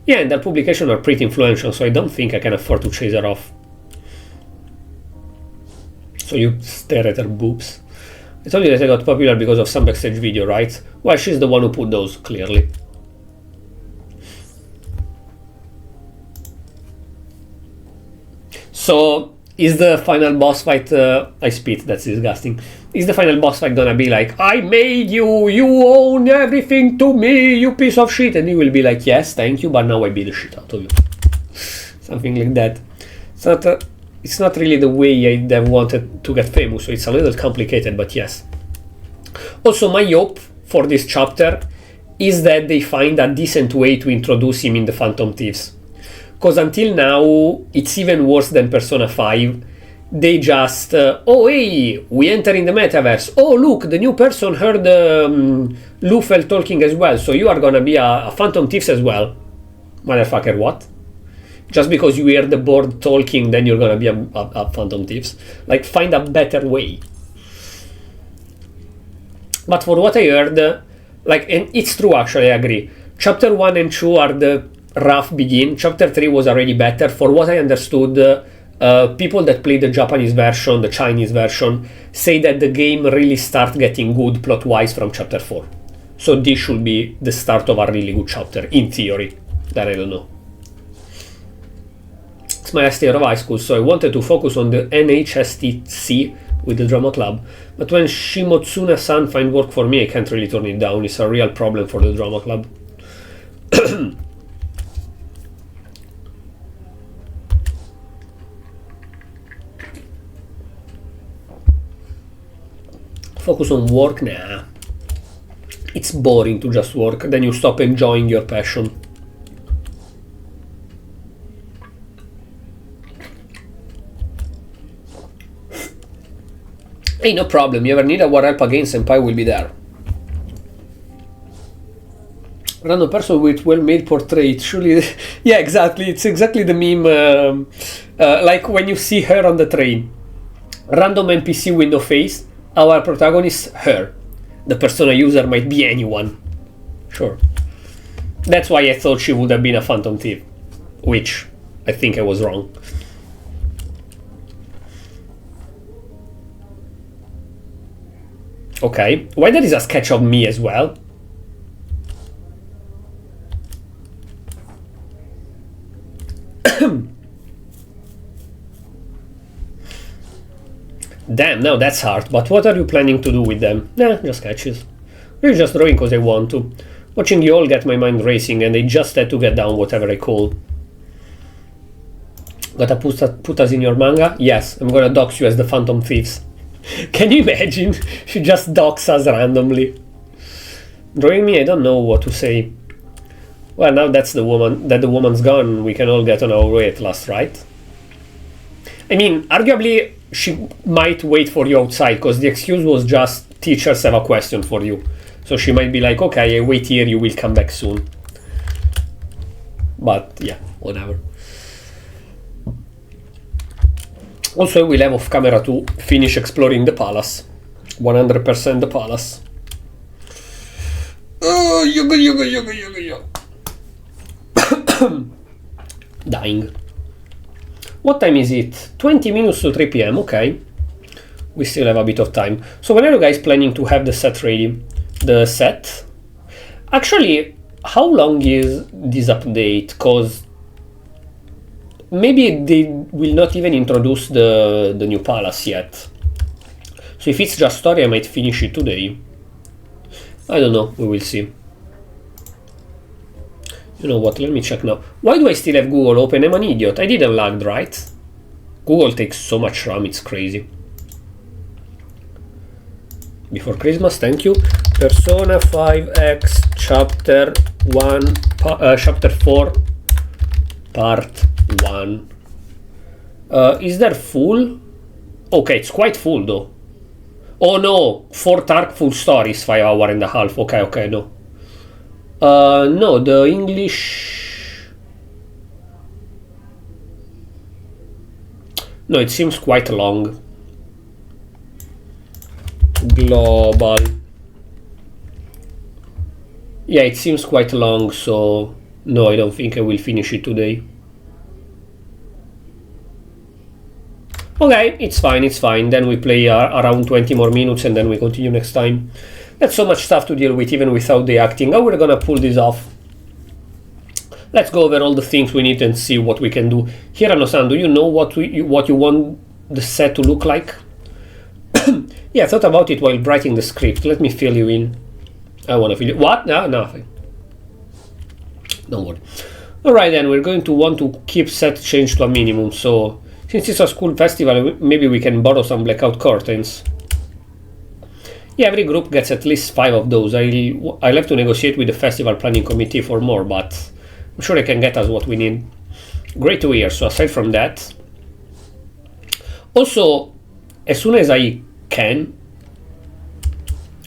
Yeah, and their publications are pretty influential, so I don't think I can afford to chase her off. So you stare at her boobs. I told you that I got popular because of some backstage video, right? Well, she's the one who put those, clearly. So, is the final boss fight... I spit, that's disgusting. Is the final boss fight gonna be like, I made you, you own everything to me, you piece of shit? And he will be like, yes, thank you, but now I beat the shit out of you. Something like that. It's not really the way I'd have wanted to get famous, so it's a little complicated, but yes. Also, my hope for this chapter is that they find a decent way to introduce him in the Phantom Thieves. Because until now, it's even worse than Persona 5. They just, oh hey, we enter in the metaverse. Oh look, the new person heard Lufel talking as well, so you are gonna be a Phantom Thieves as well. Motherfucker, what? Just because you hear the board talking, then you're gonna be a Phantom Thieves. Like, find a better way. But for what I heard, like, and it's true actually, I agree. Chapter 1 and 2 are the rough begin. Chapter 3 was already better. For what I understood, people that play the Japanese version, the Chinese version, say that the game really starts getting good plot-wise from Chapter 4. So this should be the start of a really good chapter, in theory. That I don't know. It's my last year of high school, so I wanted to focus on the NHSTC with the drama club. But when Shimotsuna-san find work for me, I can't really turn it down. It's a real problem for the drama club. Focus on work? Nah. It's boring to just work, then you stop enjoying your passion. Hey, no problem, you ever need our help again, Senpai will be there. Random person with well-made portrait, surely... Yeah, exactly, it's exactly the meme, like when you see her on the train. Random NPC with no face, our protagonist, her. The persona user might be anyone. Sure. That's why I thought she would have been a Phantom Thief. Which, I think I was wrong. Okay, why there is a sketch of me as well? Damn, now that's hard, but what are you planning to do with them? Nah, just sketches. Really just drawing because I want to. Watching you all get my mind racing and I just had to get down whatever I call. Gotta put us in your manga? Yes, I'm gonna dox you as the Phantom Thieves. Can you imagine? She just docks us randomly. Drawing me, I don't know what to say. Well, now that the woman's gone, we can all get on our way at last, right? I mean, arguably, she might wait for you outside, because the excuse was just teachers have a question for you. So she might be like, okay, I wait here, you will come back soon. But, yeah, whatever. Also, we'll have off camera to finish exploring the palace. 100% the palace. Oh, yoga. Dying. What time is it? 20 minutes to 3 p.m. Okay. We still have a bit of time. So when are you guys planning to have the set ready? The set? Actually, how long is this update? Because maybe they will not even introduce the new palace yet. So if it's just story, I might finish it today. I don't know, we will see. You know what, let me check now. Why do I still have Google open? I'm an idiot. I didn't lag, right? Google takes so much RAM, it's crazy. Before Christmas, thank you. Persona 5X Chapter 1, Chapter 4, Part 1. Is there full? Okay, it's quite full though. Oh no, 4th arc full story is 5 hours and a half. Okay, no. No, the English... No, it seems quite long. Global. Yeah, it seems quite long, so No, I don't think I will finish it today. Okay, it's fine. Then we play around 20 more minutes and then we continue next time. That's so much stuff to deal with even without the acting. How we're gonna pull this off? Let's go over all the things we need and see what we can do. Hirano-san, do you know what you want the set to look like? Yeah, I thought about it while writing the script. Let me fill you in. I want to fill you... What? No, nothing. Don't worry. Alright then, we're going to want to keep set change to a minimum, so... Since it's a school festival, maybe we can borrow some blackout curtains. Yeah, every group gets at least 5 of those. I'll have to negotiate with the festival planning committee for more, but I'm sure they can get us what we need. Great to hear. So aside from that... Also, as soon as I can...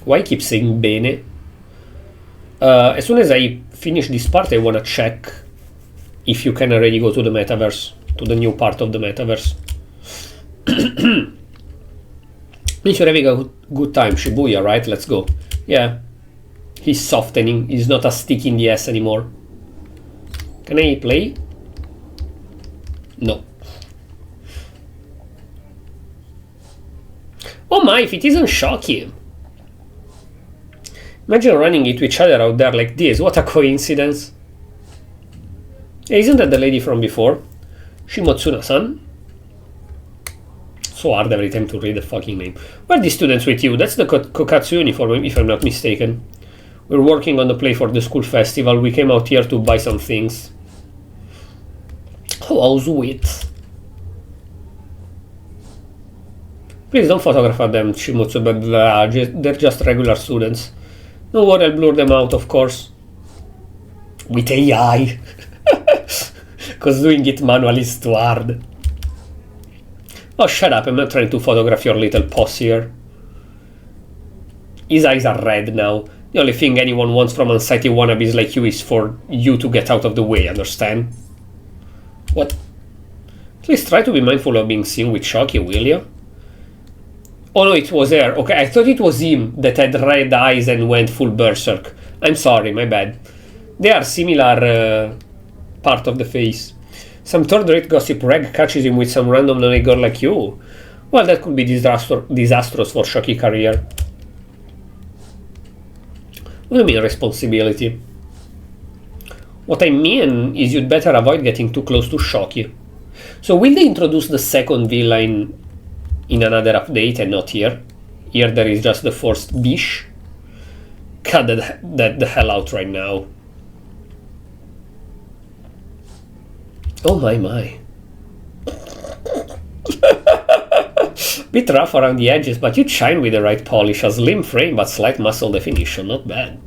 Why I keep saying bene? As soon as I finish this part, I want to check if you can already go to the metaverse. To the new part of the metaverse. Means you're having a good time, Shibuya, right? Let's go. Yeah. He's softening. He's not a stick in the ass anymore. Can I play? No. Oh my, if it isn't shocking. Imagine running into each other out there like this. What a coincidence. Isn't that the lady from before? Shimotsuna-san? So hard every time to read the fucking name. Where are the students with you? That's the Kokatsu uniform, if I'm not mistaken. We're working on the play for the school festival. We came out here to buy some things. Oh, how sweet. Please don't photograph them, Shimotsu, but they're just regular students. No worry, I'll blur them out, of course. With AI. Because doing it manually is too hard. Oh, shut up, I'm not trying to photograph your little posse here. His eyes are red now. The only thing anyone wants from unsightly wannabes like you is for you to get out of the way, understand? What? Please try to be mindful of being seen with Shocky, will you? Oh no, it was her. Okay, I thought it was him that had red eyes and went full berserk. I'm sorry, my bad. They are similar part of the face. Some third-rate gossip rag catches him with some random lonely girl like you. Well, that could be disastrous for Shocky career. What do you mean, responsibility? What I mean is you'd better avoid getting too close to Shocky. So will they introduce the second villain in another update and not here? Here there is just the first Bish. Cut that the hell out right now. Oh my. Bit rough around the edges, but you shine with the right polish. A slim frame but slight muscle definition, not bad.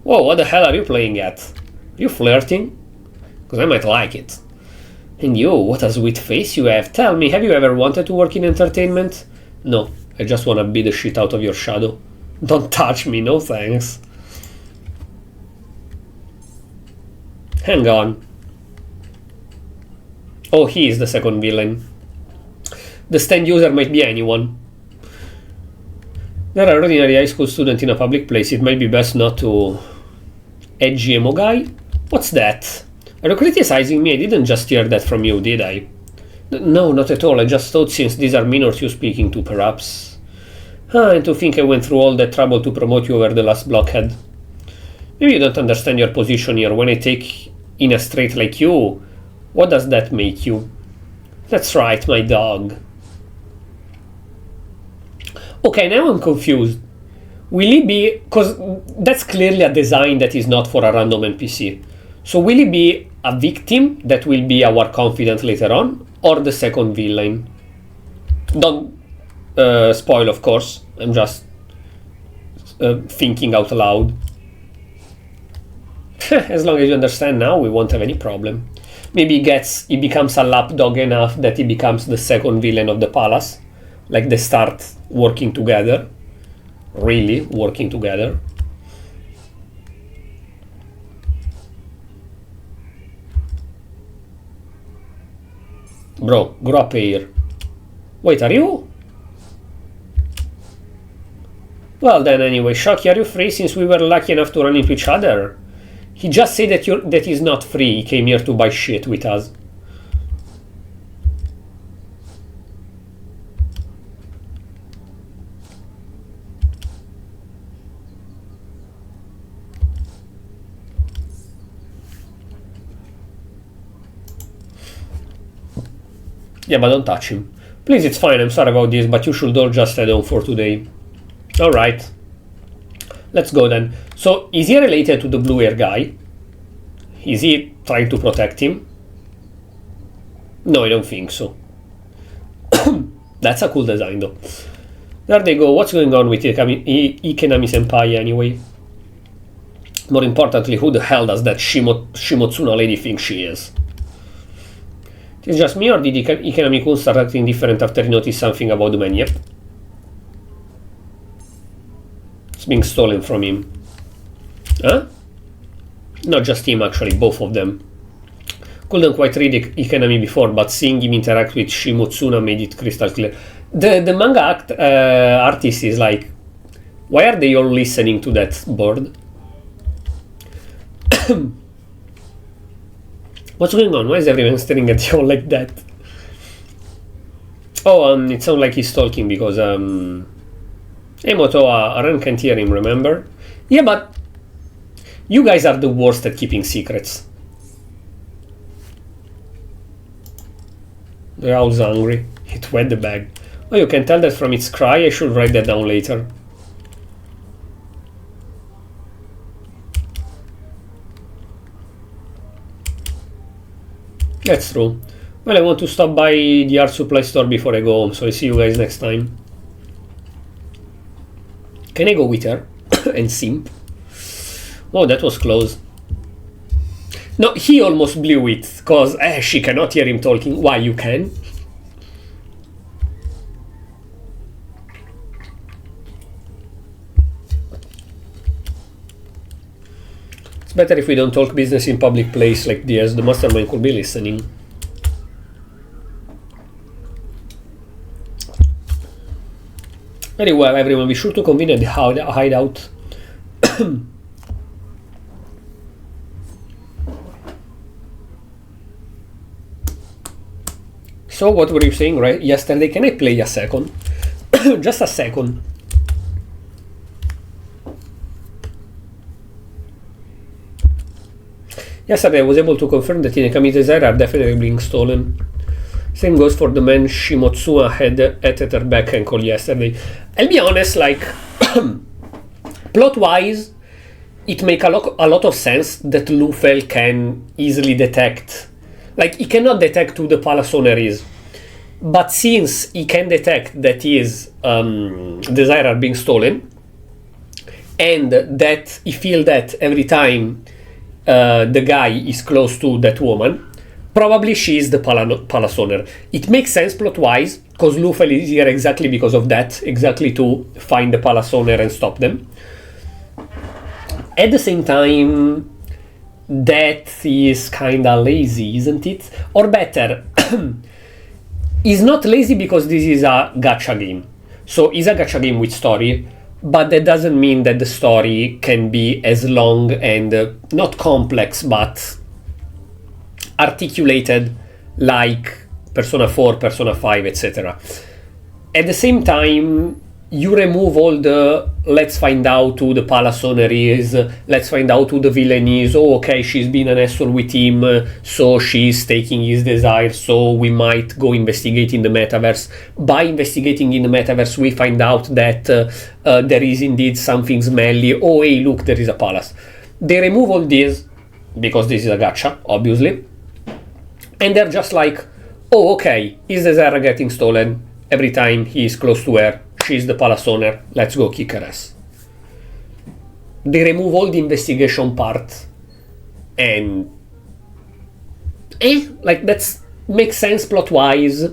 Whoa, what the hell are you playing at? Are you flirting? Because I might like it. And you, what a sweet face you have. Tell me, have you ever wanted to work in entertainment? No, I just want to beat the shit out of your shadow. Don't touch me, no thanks. Hang on. Oh, he is the second villain. The stand user might be anyone. They're an ordinary high school student in a public place. It might be best not to... Edgy emo guy? What's that? Are you criticizing me? I didn't just hear that from you, did I? No, not at all. I just thought since these are minors you're speaking to, perhaps. And to think I went through all that trouble to promote you over the last blockhead. Maybe you don't understand your position here. When I take in a straight like you, what does that make you? That's right, my dog. Okay, now I'm confused. Will he be... Because that's clearly a design that is not for a random NPC. So will he be a victim that will be our confidant later on? Or the second villain? Don't spoil, of course. I'm just thinking out loud. As long as you understand now, we won't have any problem. Maybe he becomes a lapdog enough that he becomes the second villain of the palace. Like they start working together. Really working together. Bro, grow up here. Wait, are you? Well then, anyway, Shocky, are you free since we were lucky enough to run into each other? He just said that he's not free. He came here to buy shit with us. Yeah, but don't touch him. Please, it's fine, I'm sorry about this, but you should all just head home for today. Alright. Let's go then. So, is he related to the blue hair guy? Is he trying to protect him? No, I don't think so. That's a cool design though. There they go. What's going on with Ikenami-senpai anyway? More importantly, who the hell does that Shimotsuna lady think she is? It's just me, or did Ikenami-kun start acting different after he noticed something about the man? Yep. It's being stolen from him. Huh? Not just him, actually, both of them. Couldn't quite read Ikenami before, but seeing him interact with Shimotsuna made it crystal clear. The manga artist is like, why are they all listening to that board? What's going on? Why is everyone staring at you all like that? Oh, it sounds like he's talking because Emoto, Aran can't hear him, remember? Yeah, but you guys are the worst at keeping secrets. The owl's hungry. It wet the bag. Oh, you can tell that from its cry. I should write that down later. That's true. Well, I want to stop by the art supply store before I go home, so I see you guys next time. Can I go with her and simp? Oh, that was close. No, he almost blew it, because she cannot hear him talking. Why, you can? It's better if we don't talk business in public place like this. The mastermind could be listening. Very well, everyone. Be sure to convene at the hideout. So, what were you saying, right? Yesterday, can I play a second? Just a second. Yesterday, I was able to confirm that Inekami Desire are definitely being stolen. Same goes for the man Shimotsuna had at her back ankle yesterday. I'll be honest, like, plot-wise, it makes a lot of sense that Lufel can easily detect. Like, he cannot detect who the Palace owner is. But since he can detect that his desire are being stolen, and that he feels that every time the guy is close to that woman, probably she is the palace owner. It makes sense plot-wise, because Lufel is here exactly because of that, exactly to find the palace owner and stop them. At the same time, that is kinda lazy, isn't it? Or better, he's not lazy because this is a gacha game. So it's a gacha game with story, but that doesn't mean that the story can be as long and not complex, but articulated like Persona 4, Persona 5, etc. At the same time, you remove all the let's find out who the palace owner is, let's find out who the villain is, oh okay, she's been an asshole with him, so she's taking his desire, so we might go investigate in the metaverse. By investigating in the metaverse, we find out that there is indeed something smelly, oh hey look, there is a palace. They remove all this, because this is a gacha, obviously, and they're just like, oh okay, his desire getting stolen, every time he is close to her, she's the palace owner, let's go kick her ass. They remove all the investigation part, and like that makes sense plot-wise.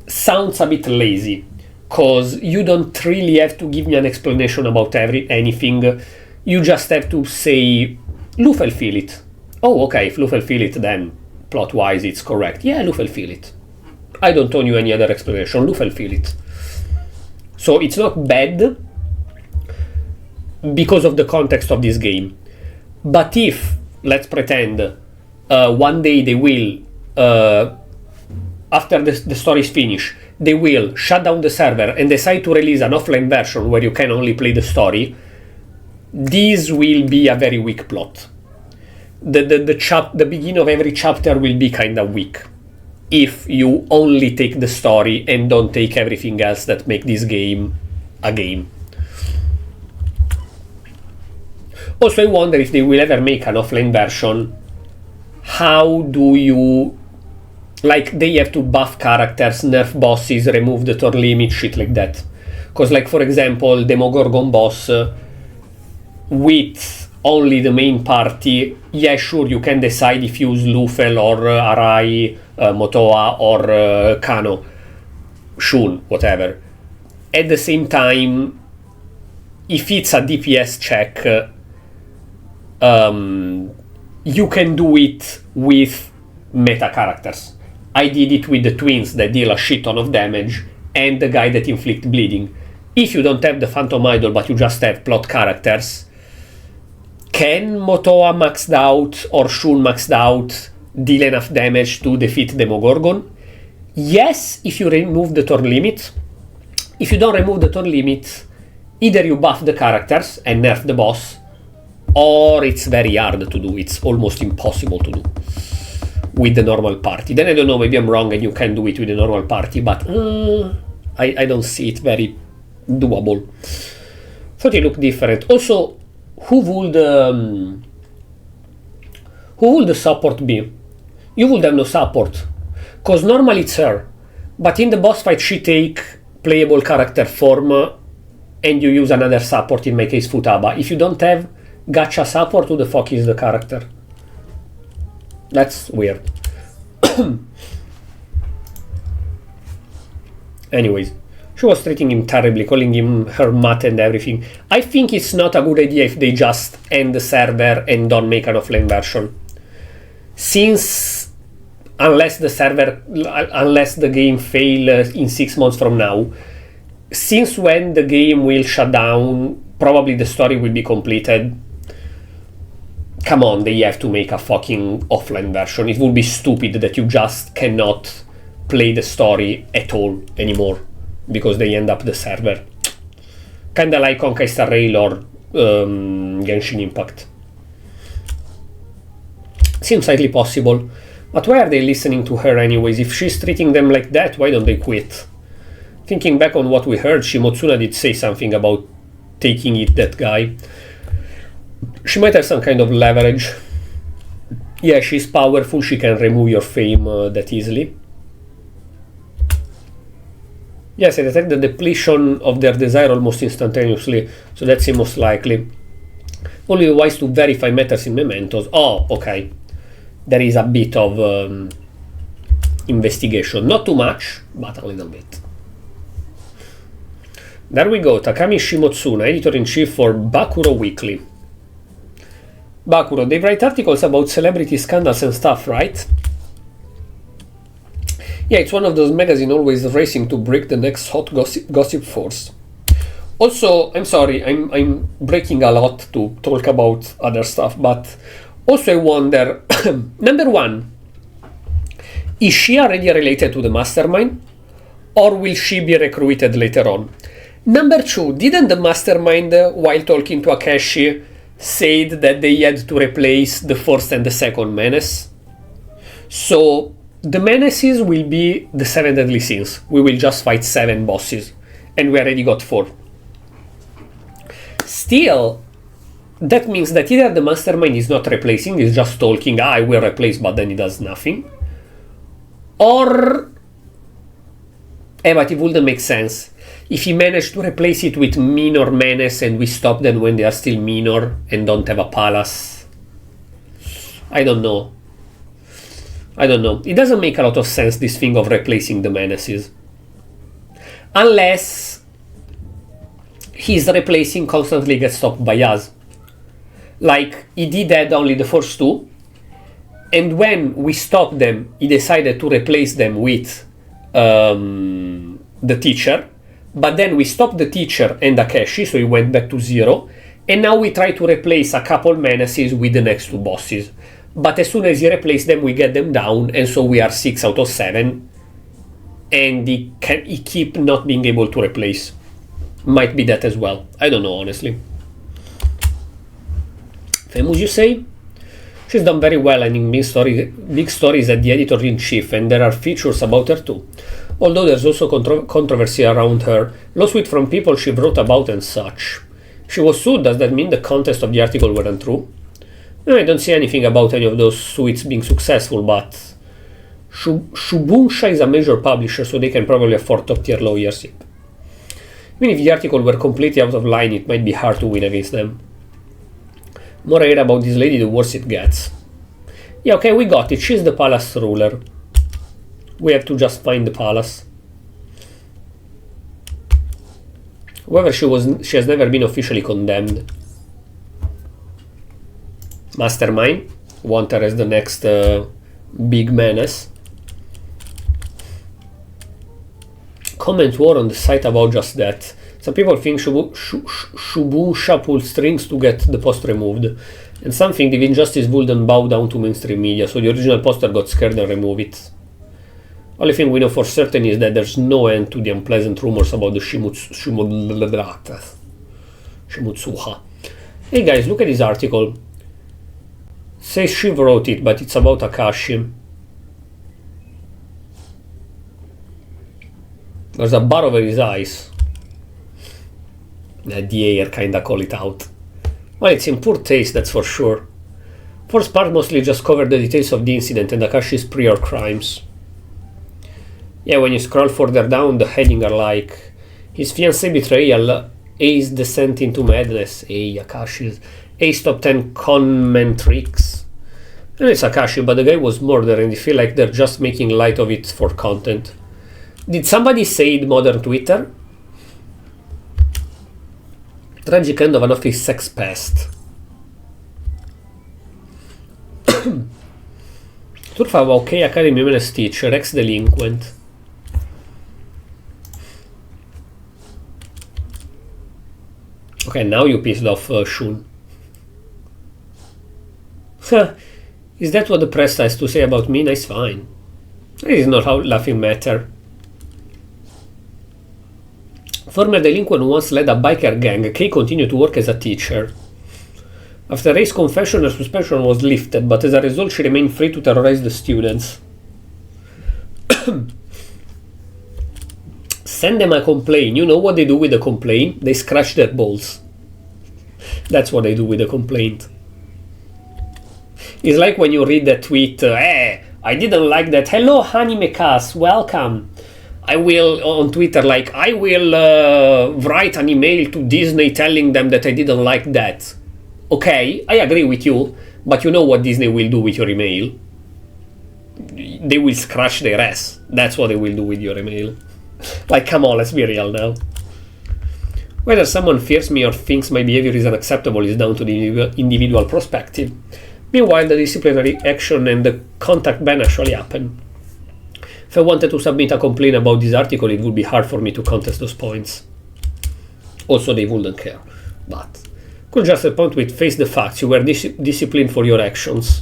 Sounds a bit lazy, cause you don't really have to give me an explanation about anything. You just have to say, Lufel feel it. Oh okay, if Lufel feel it, then plot-wise it's correct. Yeah, Lufel feel it. I don't owe you any other explanation, Lufel feel it. So it's not bad because of the context of this game. But if, let's pretend, one day they will, after the story is finished, they will shut down the server and decide to release an offline version where you can only play the story, this will be a very weak plot. The beginning of every chapter will be kind of weak if you only take the story and don't take everything else that make this game a game. Also, I wonder if they will ever make an offline version. How do you... Like, they have to buff characters, nerf bosses, remove the turn limit, shit like that. Because, like, for example, Demogorgon boss, with only the main party, yeah, sure, you can decide if you use Lufel or Arai, Motoa or Kano. Shun, whatever. At the same time, if it's a DPS check, you can do it with meta characters. I did it with the twins that deal a shit ton of damage and the guy that inflict bleeding. If you don't have the Phantom Idol but you just have plot characters, can Motoa maxed out or Shun maxed out deal enough damage to defeat Demogorgon? Yes, if you remove the turn limit. If you don't remove the turn limit, either you buff the characters and nerf the boss, or it's very hard to do. It's almost impossible to do with the normal party. Then I don't know, maybe I'm wrong and you can do it with the normal party, but I don't see it very doable. Thought it looked different. Also, who would the support be? You would have no support, because normally it's her, but in the boss fight she take playable character form and you use another support, in my case Futaba. If you don't have gacha support, who the fuck is the character? That's weird. Anyways, she was treating him terribly, calling him her mutt and everything. I think it's not a good idea if they just end the server and don't make an offline version. Since, unless the game fails in 6 months from now, since when the game will shut down, probably the story will be completed. Come on, they have to make a fucking offline version. It would be stupid that you just cannot play the story at all anymore because they end up the server. Kinda like Honkai Star Rail or Genshin Impact. Seems slightly possible. But why are they listening to her anyways? If she's treating them like that, why don't they quit? Thinking back on what we heard, Shimotsuna did say something about taking it, that guy. She might have some kind of leverage. Yeah, she's powerful, she can remove your fame that easily. Yes, I detect the depletion of their desire almost instantaneously, so that seems most likely. Only wise to verify matters in mementos. Oh, okay. There is a bit of investigation. Not too much, but a little bit. There we go. Takami Shimotsuna, editor-in-chief for Bakuro Weekly. Bakuro, they write articles about celebrity scandals and stuff, right? Yeah, it's one of those magazines always racing to break the next hot gossip force. Also, I'm sorry, I'm breaking a lot to talk about other stuff, but also I wonder, number one, is she already related to the mastermind? Or will she be recruited later on? Number two, didn't the mastermind, while talking to Akeshi, said that they had to replace the first and the second menace? So, the menaces will be the 7 deadly sins. We will just fight 7 bosses. And we already got 4. Still, that means that either the mastermind is not replacing, is just talking, I will replace, but then he does nothing. Or... but it wouldn't make sense. If he managed to replace it with minor menace and we stop them when they are still minor and don't have a palace. I don't know. It doesn't make a lot of sense, this thing of replacing the menaces. Unless he's replacing constantly gets stopped by us. Like, he did that only the first 2. And when we stopped them, he decided to replace them with the teacher. But then we stopped the teacher and Akeshi, so he went back to 0. And now we try to replace a couple menaces with the next two bosses. But as soon as he replaces them, we get them down, and so we are 6 out of 7. And he keep not being able to replace. Might be that as well. I don't know, honestly. Famous, you say? She's done very well ending big stories at the editor-in-chief, and there are features about her too. Although there's also controversy around her, lawsuit from people she wrote about and such. She was sued. Does that mean the context of the article weren't true? No, I don't see anything about any of those suits being successful, but Shubunsha is a major publisher, so they can probably afford top-tier lawyers. Even if the article were completely out of line, it might be hard to win against them. More I hear about this lady, the worse it gets. Yeah, okay, we got it. She's the palace ruler. We have to just find the palace. However, she has never been officially condemned. Mastermind. Want her as the next big menace. Comment war on the site about just that. Some people think Shubunsha pulled strings to get the post removed, and some think the injustice wouldn't bow down to mainstream media, so the original poster got scared and removed it. Only thing we know for certain is that there's no end to the unpleasant rumors about the Shimutsuha. Hey guys, look at this article. Says she wrote it, but it's about Akashi. There's a bar over his eyes. The air kinda call it out. Well, it's in poor taste, that's for sure. First part mostly just covered the details of the incident and Akashi's prior crimes. Yeah, when you scroll further down, the heading are like his fiancée betrayal, A's descent into madness, Akashi's, A's top 10 conmen tricks. And it's Akashi, but the guy was murdered and you feel like they're just making light of it for content. Did somebody say in modern Twitter? Tragic end of an office sex pest. Surfava OK Academy Human Teacher, ex-delinquent. Okay, now you pissed off Shun. Is that what the press has to say about me? Nice, fine. This is not how laughing matter. Former delinquent who once led a biker gang, Kay continued to work as a teacher. After Ray's confession, her suspension was lifted, but as a result she remained free to terrorize the students. Send them a complaint. You know what they do with the complaint? They scratch their balls. That's what they do with the complaint. It's like when you read that tweet, hey, I didn't like that. Hello, Hanimekas, welcome. I will, on Twitter, like, I will write an email to Disney telling them that I didn't like that. Okay, I agree with you, but you know what Disney will do with your email? They will scratch their ass. That's what they will do with your email. Like, come on, let's be real now. Whether someone fears me or thinks my behavior is unacceptable is down to the individual perspective. Meanwhile, the disciplinary action and the contact ban actually happen. If I wanted to submit a complaint about this article, it would be hard for me to contest those points. Also, they wouldn't care. But could just point with face the facts. You were disciplined for your actions.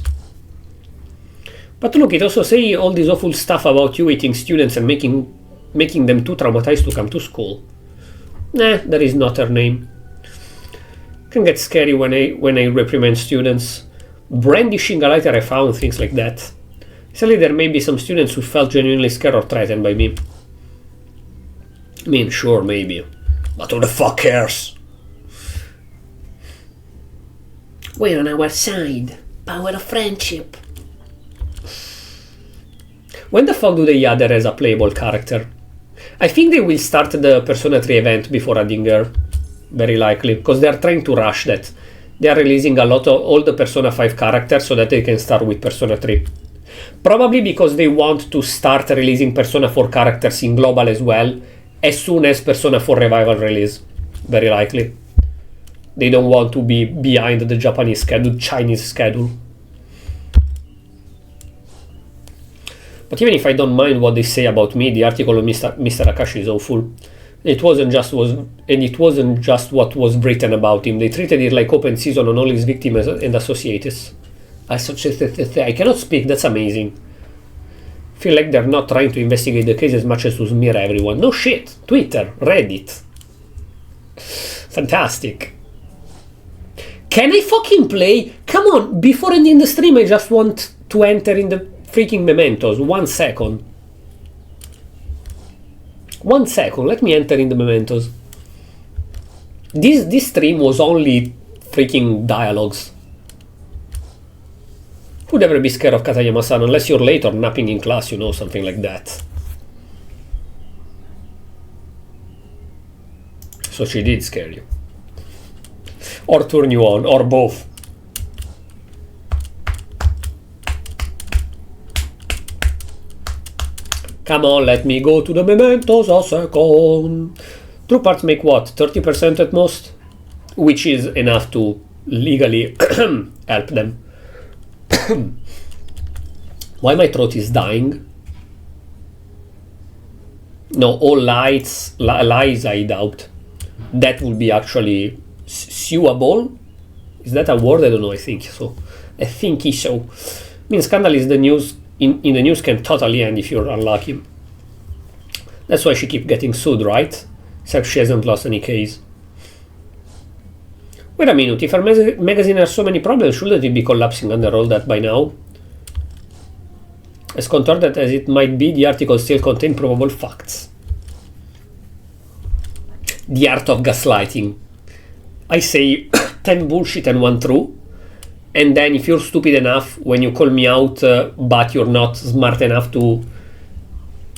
But look, it also say all this awful stuff about you hating students and making them too traumatized to come to school. Nah, that is not her name. Can get scary when I reprimand students. Brandishing a lighter I found, things like that. Sadly, there may be some students who felt genuinely scared or threatened by me. I mean, sure, maybe. But who the fuck cares? We're on our side. Power of friendship. When the fuck do they add her as a playable character? I think they will start the Persona 3 event before adding her. Very likely. Because they are trying to rush that. They are releasing a lot of all the Persona 5 characters so that they can start with Persona 3. Probably because they want to start releasing Persona 4 characters in global as well, as soon as Persona 4 Revival release. Very likely. They don't want to be behind the Japanese schedule, Chinese schedule. But even if I don't mind what they say about me, the article of Mr. Akashi is awful. It wasn't just what was written about him. They treated it like open season on all his victims and associates. I cannot speak. That's amazing. Feel like they're not trying to investigate the case as much as to smear everyone. No shit. Twitter, Reddit. Fantastic. Can I fucking play? Come on, before ending the stream, I just want to enter in the freaking mementos. 1 second. 1 second, let me enter in the mementos. This stream was only freaking dialogues. Who'd ever be scared of Katayama-san unless you're late or napping in class, you know, something like that. So she did scare you. Or turn you on, or both. Come on, let me go to the mementos a second. True parts make what? 30% at most? Which is enough to legally help them. Why my throat is dying? No, all lies I doubt. That would be actually suable. Is that a word? I don't know, I think so. I think so. I mean, scandal is the news. In the news can totally end if you're unlucky. That's why she keeps getting sued, right? Except she hasn't lost any case. Wait a minute, if her magazine has so many problems, shouldn't it be collapsing under all that by now? As contorted as it might be, the article still contains probable facts. The art of gaslighting. I say 10 bullshit and 1 true. And then if you're stupid enough when you call me out, but you're not smart enough to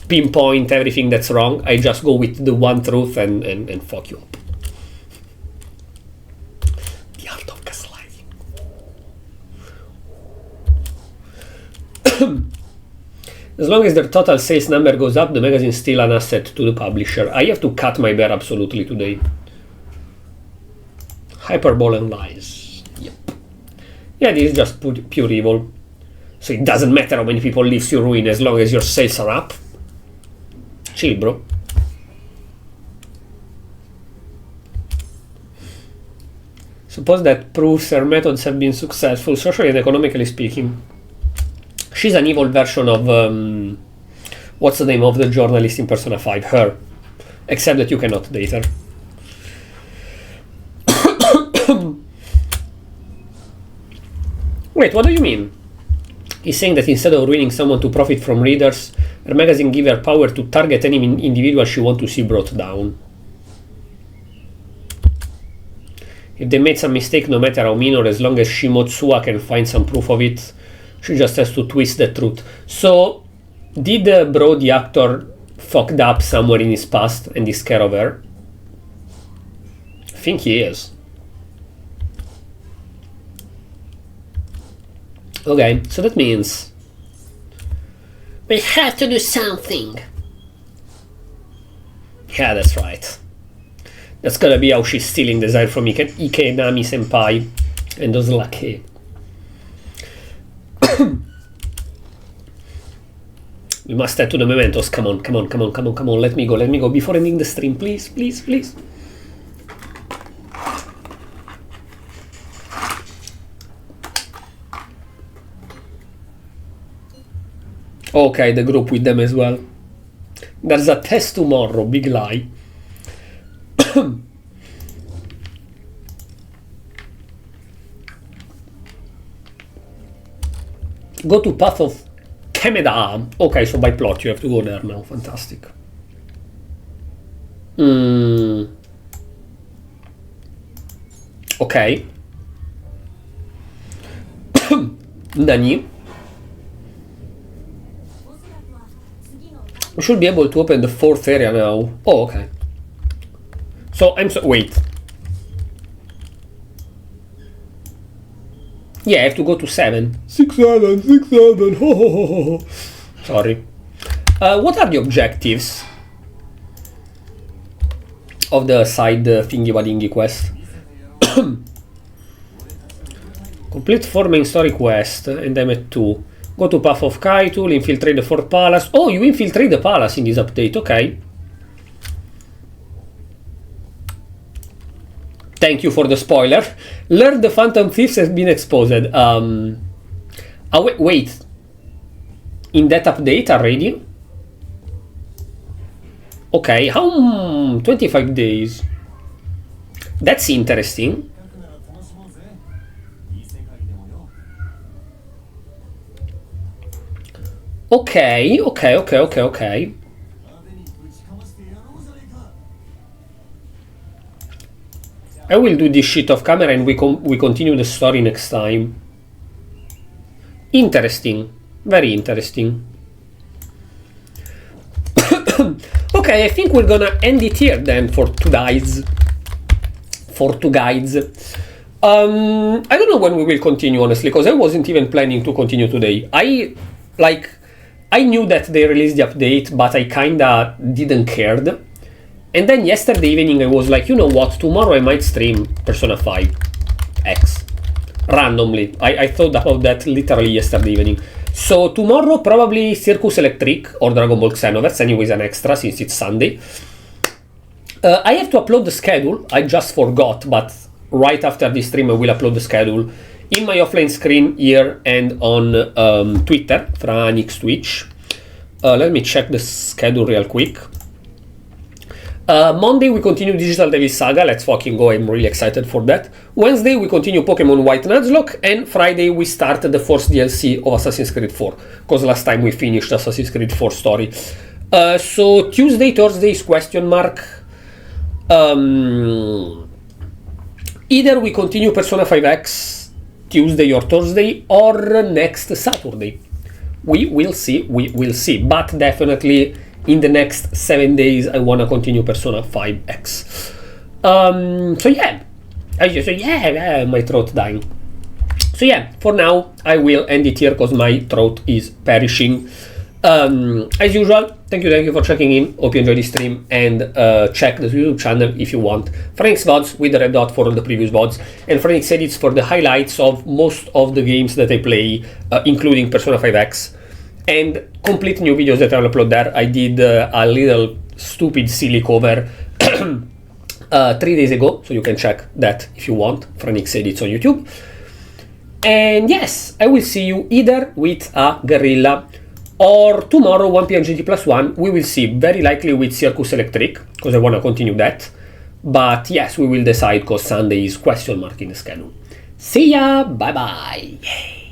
pinpoint everything that's wrong, I just go with the 1 truth and fuck you up. The art of gaslighting. As long as their total sales number goes up, the magazine is still an asset to the publisher. I have to cut my bear absolutely today. Hyperbole and lies. Yep. Yeah, this is just pure evil. So it doesn't matter how many people leave you ruin as long as your sales are up. Chill, bro. Suppose that proves her methods have been successful, socially and economically speaking. She's an evil version of... what's the name of the journalist in Persona 5? Her. Except that you cannot date her. Wait, what do you mean? He's saying that instead of ruining someone to profit from readers, her magazine gives her power to target any individual she wants to see brought down. If they made some mistake, no matter how minor, as long as Shimotsuwa can find some proof of it, she just has to twist the truth. So, did Bro, the actor, fucked up somewhere in his past and is scared of her? I think he is. Okay, so that means we have to do something. Yeah, that's right. That's gonna be how she's stealing desire from Ikenami Senpai and those lucky. We must head to the mementos. Come on, come on, come on, come on, come on. Let me go before ending the stream, please, please, please. Okay, the group with them as well. There's a test tomorrow, big lie. Go to Path of Kemeda. Okay, so by plot you have to go there now. Fantastic. Okay. Nani? We should be able to open the 4th area now. Oh, okay. So, wait. Yeah, I have to go to 7. 6, 7, 6, 7. Ho, ho, ho, ho. Sorry. What are the objectives of the side thingy-wadingy quest? Complete 4 main story quest, and I'm at 2. Go to Path of Kaitul, infiltrate the 4th palace. Oh, you infiltrate the palace in this update, okay. Thank you for the spoiler. Learn the Phantom Thieves has been exposed. Wait. In that update already? Okay, how 25 days. That's interesting. Okay. I will do this shit off camera and we continue the story next time. Interesting. Very interesting. Okay, I think we're gonna end it here then for two guides. I don't know when we will continue, honestly, because I wasn't even planning to continue today. I knew that they released the update, but I kinda didn't care. And then yesterday evening I was like, you know what, tomorrow I might stream Persona 5 X. Randomly. I thought about that literally yesterday evening. So tomorrow probably Circus Electric or Dragon Ball Xenoverse, anyways an extra since it's Sunday. I have to upload the schedule, I just forgot, but right after this stream I will upload the schedule in my offline screen here and on Twitter, Franix Twitch. Let me check the schedule real quick. Monday we continue Digital Devil Saga, let's fucking go, I'm really excited for that. Wednesday we continue Pokemon White Nuzlocke, and Friday we start the first DLC of Assassin's Creed 4, because last time we finished Assassin's Creed 4 story. So Tuesday, Thursday is question mark. Either we continue Persona 5X Tuesday or Thursday, or next Saturday. We will see, but definitely in the next 7 days I want to continue Persona 5X. So yeah, my throat dying. So yeah, for now I will end it here because my throat is perishing. As usual, thank you for checking in. Hope you enjoyed this stream, and check the YouTube channel if you want. Franix VODs with the red dot for all the previous VODs, and Franix edits for the highlights of most of the games that I play, including Persona 5X, and complete new videos that I'll upload there. I did a little stupid silly cover 3 days ago, so you can check that if you want. Franix edits on YouTube. And yes, I will see you either with a Guerrilla or tomorrow 1 PM GT+1, we will see, very likely with Circus Electric, because I want to continue that. But yes, we will decide, because Sunday is question mark in the schedule. See ya, bye bye. Yay.